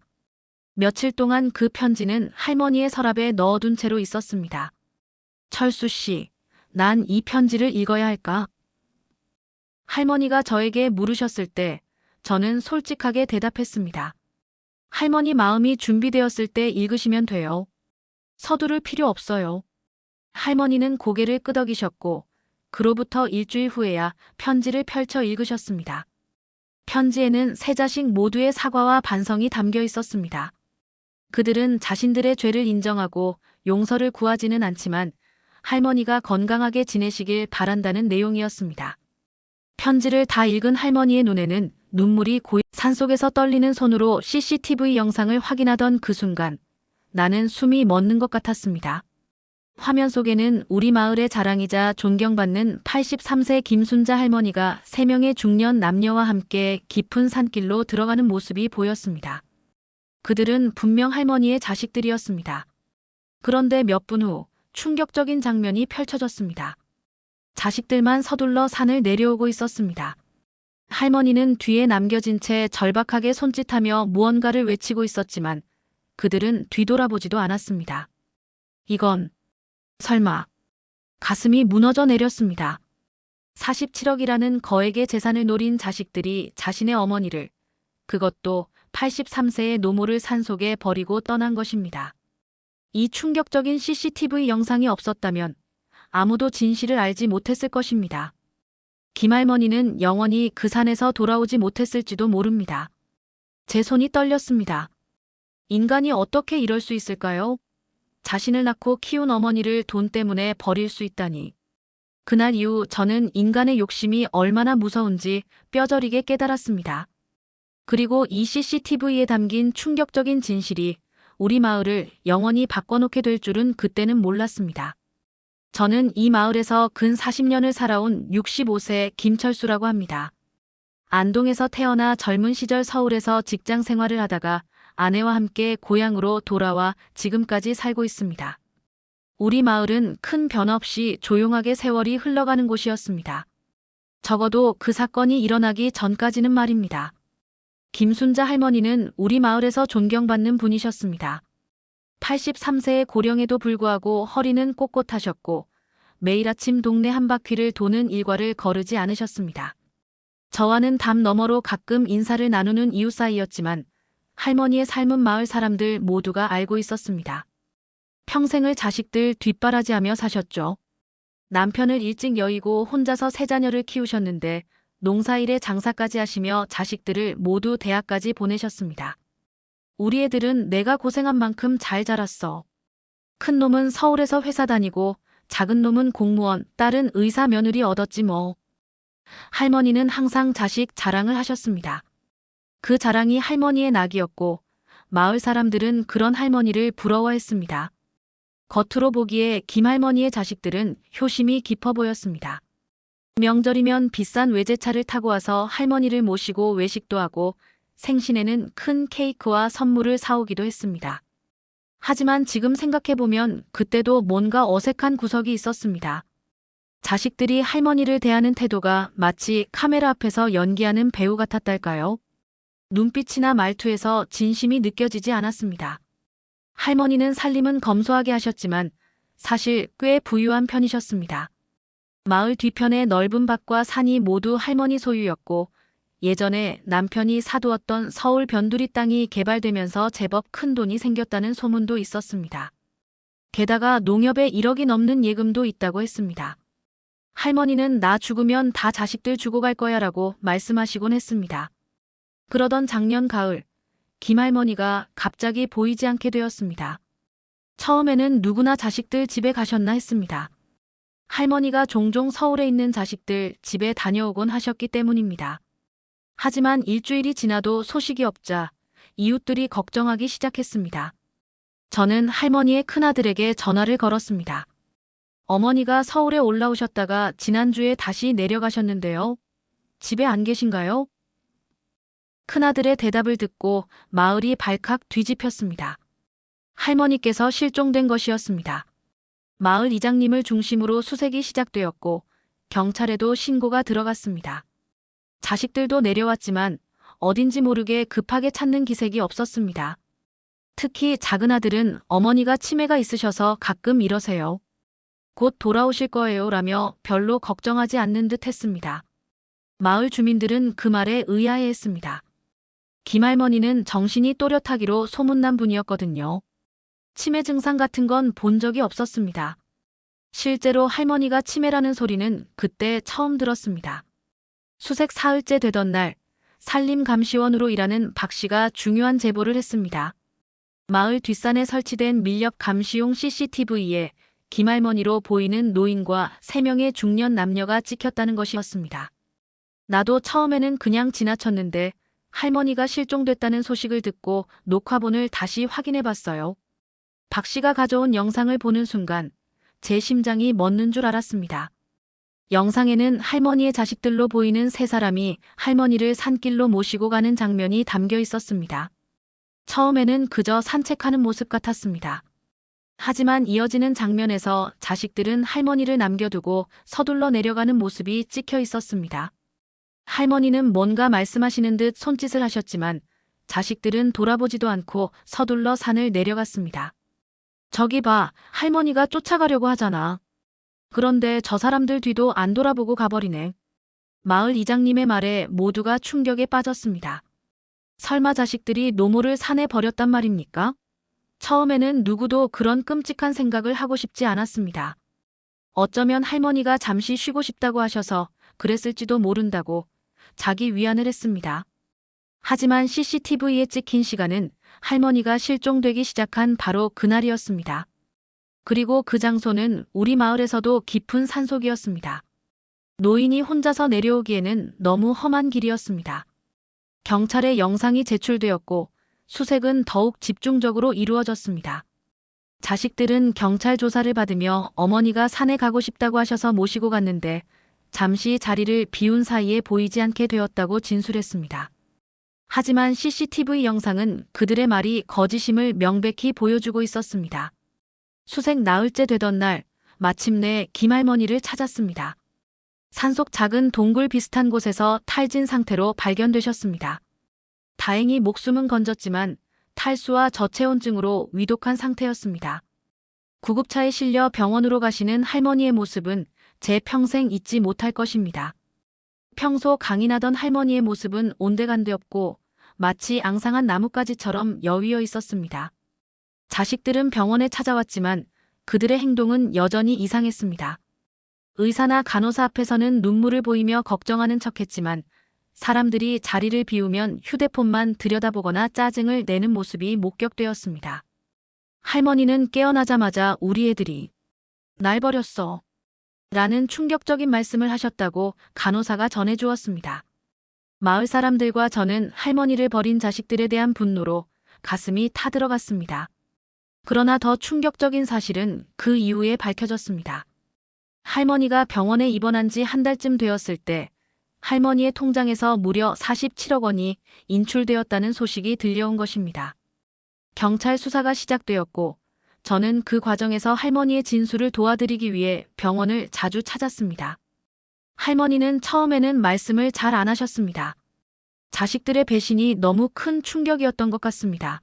Speaker 1: 며칠 동안 그 편지는 할머니의 서랍에 넣어둔 채로 있었습니다. 철수 씨, 난 이 편지를 읽어야 할까? 할머니가 저에게 물으셨을 때 저는 솔직하게 대답했습니다. 할머니 마음이 준비되었을 때 읽으시면 돼요. 서두를 필요 없어요. 할머니는 고개를 끄덕이셨고 그로부터 일주일 후에야 편지를 펼쳐 읽으셨습니다. 편지에는 세 자식 모두의 사과와 반성이 담겨 있었습니다. 그들은 자신들의 죄를 인정하고 용서를 구하지는 않지만 할머니가 건강하게 지내시길 바란다는 내용이었습니다. 편지를 다 읽은 할머니의 눈에는 눈물이 고이 산속에서 떨리는 손으로 CCTV 영상을 확인하던 그 순간 나는 숨이 멎는 것 같았습니다. 화면 속에는 우리 마을의 자랑이자 존경받는 83세 김순자 할머니가 3명의 중년 남녀와 함께 깊은 산길로 들어가는 모습이 보였습니다. 그들은 분명 할머니의 자식들이었습니다. 그런데 몇 분 후 충격적인 장면이 펼쳐졌습니다. 자식들만 서둘러 산을 내려오고 있었습니다. 할머니는 뒤에 남겨진 채 절박하게 손짓하며 무언가를 외치고 있었지만 그들은 뒤돌아보지도 않았습니다. 이건 설마 가슴이 무너져 내렸습니다. 47억이라는 거액의 재산을 노린 자식들이 자신의 어머니를, 그것도 83세의 노모를 산속에 버리고 떠난 것입니다. 이 충격적인 CCTV 영상이 없었다면 아무도 진실을 알지 못했을 것입니다. 김할머니는 영원히 그 산에서 돌아오지 못했을지도 모릅니다. 제 손이 떨렸습니다. 인간이 어떻게 이럴 수 있을까요? 자신을 낳고 키운 어머니를 돈 때문에 버릴 수 있다니. 그날 이후 저는 인간의 욕심이 얼마나 무서운지 뼈저리게 깨달았습니다. 그리고 이 CCTV에 담긴 충격적인 진실이 우리 마을을 영원히 바꿔놓게 될 줄은 그때는 몰랐습니다. 저는 이 마을에서 근 40년을 살아온 65세 김철수라고 합니다. 안동에서 태어나 젊은 시절 서울에서 직장 생활을 하다가 아내와 함께 고향으로 돌아와 지금까지 살고 있습니다. 우리 마을은 큰 변화 없이 조용하게 세월이 흘러가는 곳이었습니다. 적어도 그 사건이 일어나기 전까지는 말입니다. 김순자 할머니는 우리 마을에서 존경받는 분이셨습니다. 83세의 고령에도 불구하고 허리는 꼿꼿하셨고 매일 아침 동네 한 바퀴를 도는 일과를 거르지 않으셨습니다. 저와는 담 너머로 가끔 인사를 나누는 이웃 사이였지만 할머니의 삶은 마을 사람들 모두가 알고 있었습니다. 평생을 자식들 뒷바라지하며 사셨죠. 남편을 일찍 여의고 혼자서 세 자녀를 키우셨는데 농사일에 장사까지 하시며 자식들을 모두 대학까지 보내셨습니다. 우리 애들은 내가 고생한 만큼 잘 자랐어. 큰 놈은 서울에서 회사 다니고 작은 놈은 공무원, 딸은 의사 며느리 얻었지 뭐. 할머니는 항상 자식 자랑을 하셨습니다. 그 자랑이 할머니의 낙이었고 마을 사람들은 그런 할머니를 부러워했습니다. 겉으로 보기에 김할머니의 자식들은 효심이 깊어 보였습니다. 명절이면 비싼 외제차를 타고 와서 할머니를 모시고 외식도 하고 생신에는 큰 케이크와 선물을 사오기도 했습니다. 하지만 지금 생각해보면 그때도 뭔가 어색한 구석이 있었습니다. 자식들이 할머니를 대하는 태도가 마치 카메라 앞에서 연기하는 배우 같았달까요? 눈빛이나 말투에서 진심이 느껴지지 않았습니다. 할머니는 살림은 검소하게 하셨지만 사실 꽤 부유한 편이셨습니다. 마을 뒤편의 넓은 밭과 산이 모두 할머니 소유였고 예전에 남편이 사두었던 서울 변두리 땅이 개발되면서 제법 큰 돈이 생겼다는 소문도 있었습니다. 게다가 농협에 1억이 넘는 예금도 있다고 했습니다. 할머니는 나 죽으면 다 자식들 주고 갈 거야 라고 말씀하시곤 했습니다. 그러던 작년 가을, 김할머니가 갑자기 보이지 않게 되었습니다. 처음에는 누구나 자식들 집에 가셨나 했습니다. 할머니가 종종 서울에 있는 자식들 집에 다녀오곤 하셨기 때문입니다. 하지만 일주일이 지나도 소식이 없자 이웃들이 걱정하기 시작했습니다. 저는 할머니의 큰아들에게 전화를 걸었습니다. 어머니가 서울에 올라오셨다가 지난주에 다시 내려가셨는데요. 집에 안 계신가요? 큰아들의 대답을 듣고 마을이 발칵 뒤집혔습니다. 할머니께서 실종된 것이었습니다. 마을 이장님을 중심으로 수색이 시작되었고 경찰에도 신고가 들어갔습니다. 자식들도 내려왔지만 어딘지 모르게 급하게 찾는 기색이 없었습니다. 특히 작은 아들은 어머니가 치매가 있으셔서 가끔 이러세요. 곧 돌아오실 거예요 라며 별로 걱정하지 않는 듯 했습니다. 마을 주민들은 그 말에 의아해했습니다. 김할머니는 정신이 또렷하기로 소문난 분이었거든요. 치매 증상 같은 건 본 적이 없었습니다. 실제로 할머니가 치매라는 소리는 그때 처음 들었습니다. 수색 사흘째 되던 날, 산림감시원으로 일하는 박 씨가 중요한 제보를 했습니다. 마을 뒷산에 설치된 밀렵 감시용 CCTV에 김할머니로 보이는 노인과 3명의 중년 남녀가 찍혔다는 것이었습니다. 나도 처음에는 그냥 지나쳤는데 할머니가 실종됐다는 소식을 듣고 녹화본을 다시 확인해봤어요. 박 씨가 가져온 영상을 보는 순간 제 심장이 멎는 줄 알았습니다. 영상에는 할머니의 자식들로 보이는 3사람이 할머니를 산길로 모시고 가는 장면이 담겨 있었습니다. 처음에는 그저 산책하는 모습 같았습니다. 하지만 이어지는 장면에서 자식들은 할머니를 남겨두고 서둘러 내려가는 모습이 찍혀 있었습니다. 할머니는 뭔가 말씀하시는 듯 손짓을 하셨지만 자식들은 돌아보지도 않고 서둘러 산을 내려갔습니다. 저기 봐, 할머니가 쫓아가려고 하잖아. 그런데 저 사람들 뒤도 안 돌아보고 가버리네. 마을 이장님의 말에 모두가 충격에 빠졌습니다. 설마 자식들이 노모를 산에 버렸단 말입니까? 처음에는 누구도 그런 끔찍한 생각을 하고 싶지 않았습니다. 어쩌면 할머니가 잠시 쉬고 싶다고 하셔서 그랬을지도 모른다고 자기 위안을 했습니다. 하지만 CCTV에 찍힌 시간은 할머니가 실종되기 시작한 바로 그날이었습니다. 그리고 그 장소는 우리 마을에서도 깊은 산속이었습니다. 노인이 혼자서 내려오기에는 너무 험한 길이었습니다. 경찰에 영상이 제출되었고 수색은 더욱 집중적으로 이루어졌습니다. 자식들은 경찰 조사를 받으며 어머니가 산에 가고 싶다고 하셔서 모시고 갔는데 잠시 자리를 비운 사이에 보이지 않게 되었다고 진술했습니다. 하지만 CCTV 영상은 그들의 말이 거짓임을 명백히 보여주고 있었습니다. 수색 나흘째 되던 날 마침내 김할머니를 찾았습니다. 산속 작은 동굴 비슷한 곳에서 탈진 상태로 발견되셨습니다. 다행히 목숨은 건졌지만 탈수와 저체온증으로 위독한 상태였습니다. 구급차에 실려 병원으로 가시는 할머니의 모습은 제 평생 잊지 못할 것입니다. 평소 강인하던 할머니의 모습은 온데간데 없고 마치 앙상한 나뭇가지처럼 여위어 있었습니다. 자식들은 병원에 찾아왔지만 그들의 행동은 여전히 이상했습니다. 의사나 간호사 앞에서는 눈물을 보이며 걱정하는 척했지만 사람들이 자리를 비우면 휴대폰만 들여다보거나 짜증을 내는 모습이 목격되었습니다. 할머니는 깨어나자마자 우리 애들이 날 버렸어 라는 충격적인 말씀을 하셨다고 간호사가 전해주었습니다. 마을 사람들과 저는 할머니를 버린 자식들에 대한 분노로 가슴이 타들어갔습니다. 그러나 더 충격적인 사실은 그 이후에 밝혀졌습니다. 할머니가 병원에 입원한 지 한 달쯤 되었을 때 할머니의 통장에서 무려 47억 원이 인출되었다는 소식이 들려온 것입니다. 경찰 수사가 시작되었고 저는 그 과정에서 할머니의 진술을 도와드리기 위해 병원을 자주 찾았습니다. 할머니는 처음에는 말씀을 잘 안 하셨습니다. 자식들의 배신이 너무 큰 충격이었던 것 같습니다.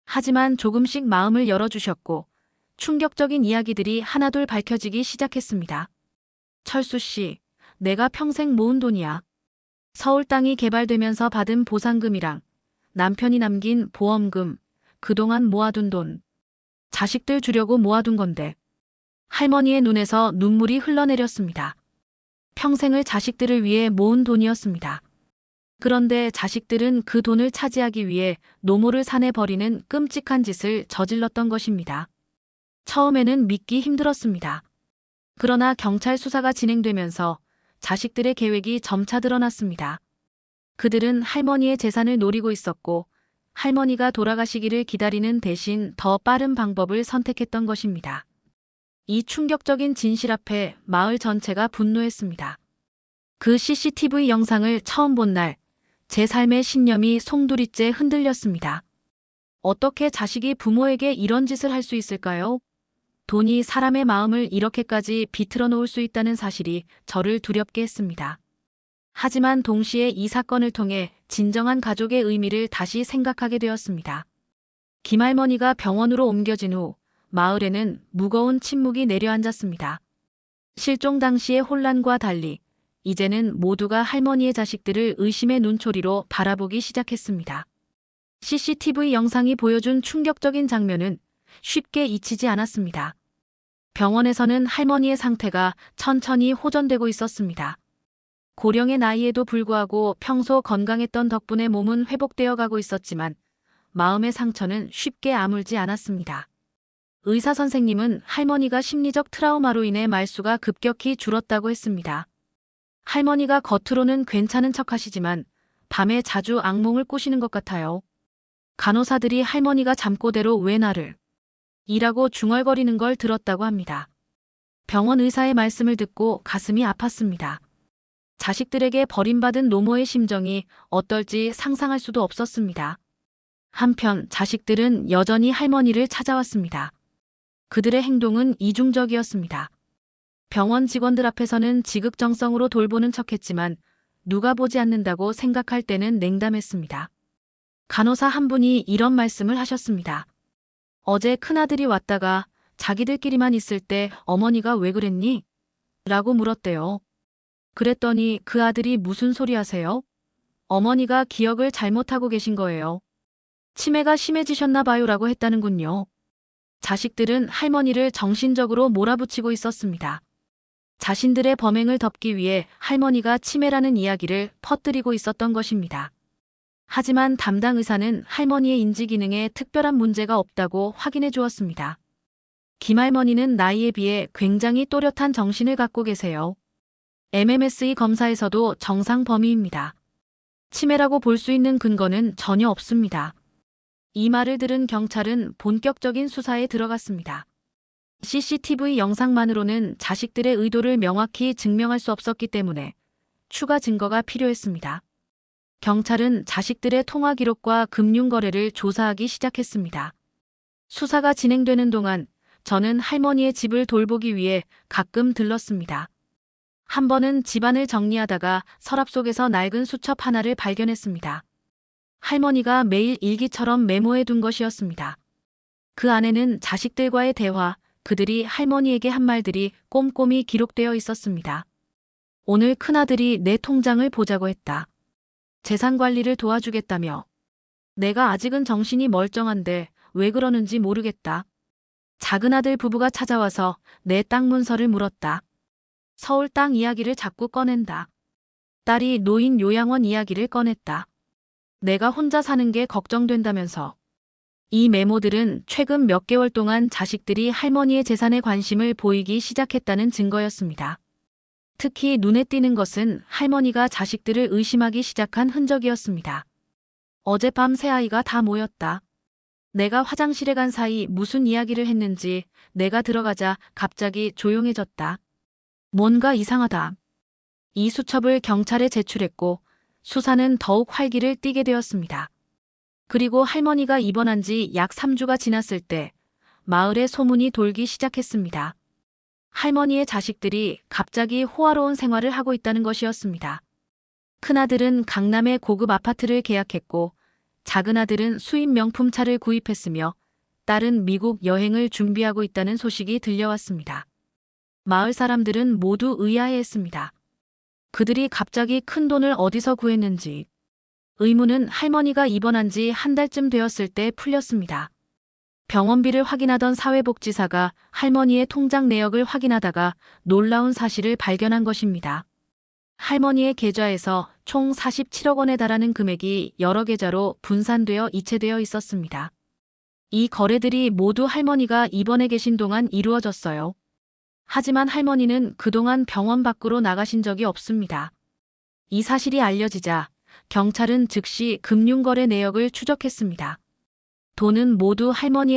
Speaker 1: 하지만 조금씩 마음을 열어주셨고 충격적인 이야기들이 하나둘 밝혀지기 시작했습니다. 철수 씨, 내가 평생 모은 돈이야. 서울 땅이 개발되면서 받은 보상금이랑 남편이 남긴 보험금, 그동안 모아둔 돈. 자식들 주려고 모아둔 건데. 할머니의 눈에서 눈물이 흘러내렸습니다. 평생을 자식들을 위해 모은 돈이었습니다. 그런데 자식들은 그 돈을 차지하기 위해 노모를 사내버리는 끔찍한 짓을 저질렀던 것입니다. 처음에는 믿기 힘들었습니다. 그러나 경찰 수사가 진행되면서 자식들의 계획이 점차 드러났습니다. 그들은 할머니의 재산을 노리고 있었고 할머니가 돌아가시기를 기다리는 대신 더 빠른 방법을 선택했던 것입니다. 이 충격적인 진실 앞에 마을 전체가 분노했습니다. 그 CCTV 영상을 처음 본 날, 제 삶의 신념이 송두리째 흔들렸습니다. 어떻게 자식이 부모에게 이런 짓을 할 수 있을까요? 돈이 사람의 마음을 이렇게까지 비틀어 놓을 수 있다는 사실이 저를 두렵게 했습니다. 하지만 동시에 이 사건을 통해 진정한 가족의 의미를 다시 생각하게 되었습니다. 김할머니가 병원으로 옮겨진 후 마을에는 무거운 침묵이 내려앉았습니다. 실종 당시의 혼란과 달리 이제는 모두가 할머니의 자식들을 의심의 눈초리로 바라보기 시작했습니다. CCTV 영상이 보여준 충격적인 장면은 쉽게 잊히지 않았습니다. 병원에서는 할머니의 상태가 천천히 호전되고 있었습니다. 고령의 나이에도 불구하고 평소 건강했던 덕분에 몸은 회복되어 가고 있었지만 마음의 상처는 쉽게 아물지 않았습니다. 의사 선생님은 할머니가 심리적 트라우마로 인해 말수가 급격히 줄었다고 했습니다. 할머니가 겉으로는 괜찮은 척하시지만 밤에 자주 악몽을 꾸시는 것 같아요. 간호사들이 할머니가 잠꼬대로 왜 나를 이라고 중얼거리는 걸 들었다고 합니다. 병원 의사의 말씀을 듣고 가슴이 아팠습니다. 자식들에게 버림받은 노모의 심정이 어떨지 상상할 수도 없었습니다. 한편 자식들은 여전히 할머니를 찾아왔습니다. 그들의 행동은 이중적이었습니다. 병원 직원들 앞에서는 지극정성으로 돌보는 척했지만 누가 보지 않는다고 생각할 때는 냉담했습니다. 간호사 한 분이 이런 말씀을 하셨습니다. 어제 큰아들이 왔다가 자기들끼리만 있을 때 어머니가 왜 그랬니? 라고 물었대요. 그랬더니 그 아들이 무슨 소리 하세요? 어머니가 기억을 잘못하고 계신 거예요. 치매가 심해지셨나 봐요 라고 했다는군요. 자식들은 할머니를 정신적으로 몰아붙이고 있었습니다. 자신들의 범행을 덮기 위해 할머니가 치매라는 이야기를 퍼뜨리고 있었던 것입니다. 하지만 담당 의사는 할머니의 인지 기능에 특별한 문제가 없다고 확인해 주었습니다. 김할머니는 나이에 비해 굉장히 또렷한 정신을 갖고 계세요. MMSE 검사에서도 정상 범위입니다. 치매라고 볼 수 있는 근거는 전혀 없습니다. 이 말을 들은 경찰은 본격적인 수사에 들어갔습니다. CCTV 영상만으로는 자식들의 의도를 명확히 증명할 수 없었기 때문에 추가 증거가 필요했습니다. 경찰은 자식들의 통화 기록과 금융 거래를 조사하기 시작했습니다. 수사가 진행되는 동안 저는 할머니의 집을 돌보기 위해 가끔 들렀습니다. 한 번은 집안을 정리하다가 서랍 속에서 낡은 수첩 하나를 발견했습니다. 할머니가 매일 일기처럼 메모해 둔 것이었습니다. 그 안에는 자식들과의 대화, 그들이 할머니에게 한 말들이 꼼꼼히 기록되어 있었습니다. 오늘 큰아들이 내 통장을 보자고 했다. 재산 관리를 도와주겠다며. 내가 아직은 정신이 멀쩡한데 왜 그러는지 모르겠다. 작은아들 부부가 찾아와서 내 땅 문서를 물었다. 서울 땅 이야기를 자꾸 꺼낸다. 딸이 노인 요양원 이야기를 꺼냈다. 내가 혼자 사는 게 걱정된다면서. 이 메모들은 최근 몇 개월 동안 자식들이 할머니의 재산에 관심을 보이기 시작했다는 증거였습니다. 특히 눈에 띄는 것은 할머니가 자식들을 의심하기 시작한 흔적이었습니다. 어젯밤 새 아이가 다 모였다. 내가 화장실에 간 사이 무슨 이야기를 했는지 내가 들어가자 갑자기 조용해졌다. 뭔가 이상하다. 이 수첩을 경찰에 제출했고 수사는 더욱 활기를 띠게 되었습니다. 그리고 할머니가 입원한 지 약 3주가 지났을 때 마을에 소문이 돌기 시작했습니다. 할머니의 자식들이 갑자기 호화로운 생활을 하고 있다는 것이었습니다. 큰아들은 강남의 고급 아파트를 계약했고 작은아들은 수입 명품차를 구입했으며 딸은 미국 여행을 준비하고 있다는 소식이 들려왔습니다. 마을 사람들은 모두 의아해했습니다. 그들이 갑자기 큰 돈을 어디서 구했는지. 의문은 할머니가 입원한 지 한 달쯤 되었을 때 풀렸습니다. 병원비를 확인하던 사회복지사가 할머니의 통장 내역을 확인하다가 놀라운 사실을 발견한 것입니다. 할머니의 계좌에서 총 47억 원에 달하는 금액이 여러 계좌로 분산되어 이체되어 있었습니다. 이 거래들이 모두 할머니가 입원해 계신 동안 이루어졌어요. 하지만 할머니는 그동안 병원 밖으로 나가신 적이 없습니다. 이 사실이 알려지자 경찰은 즉시 금융거래 내역을 추적했습니다. 돈은 모두 할머니의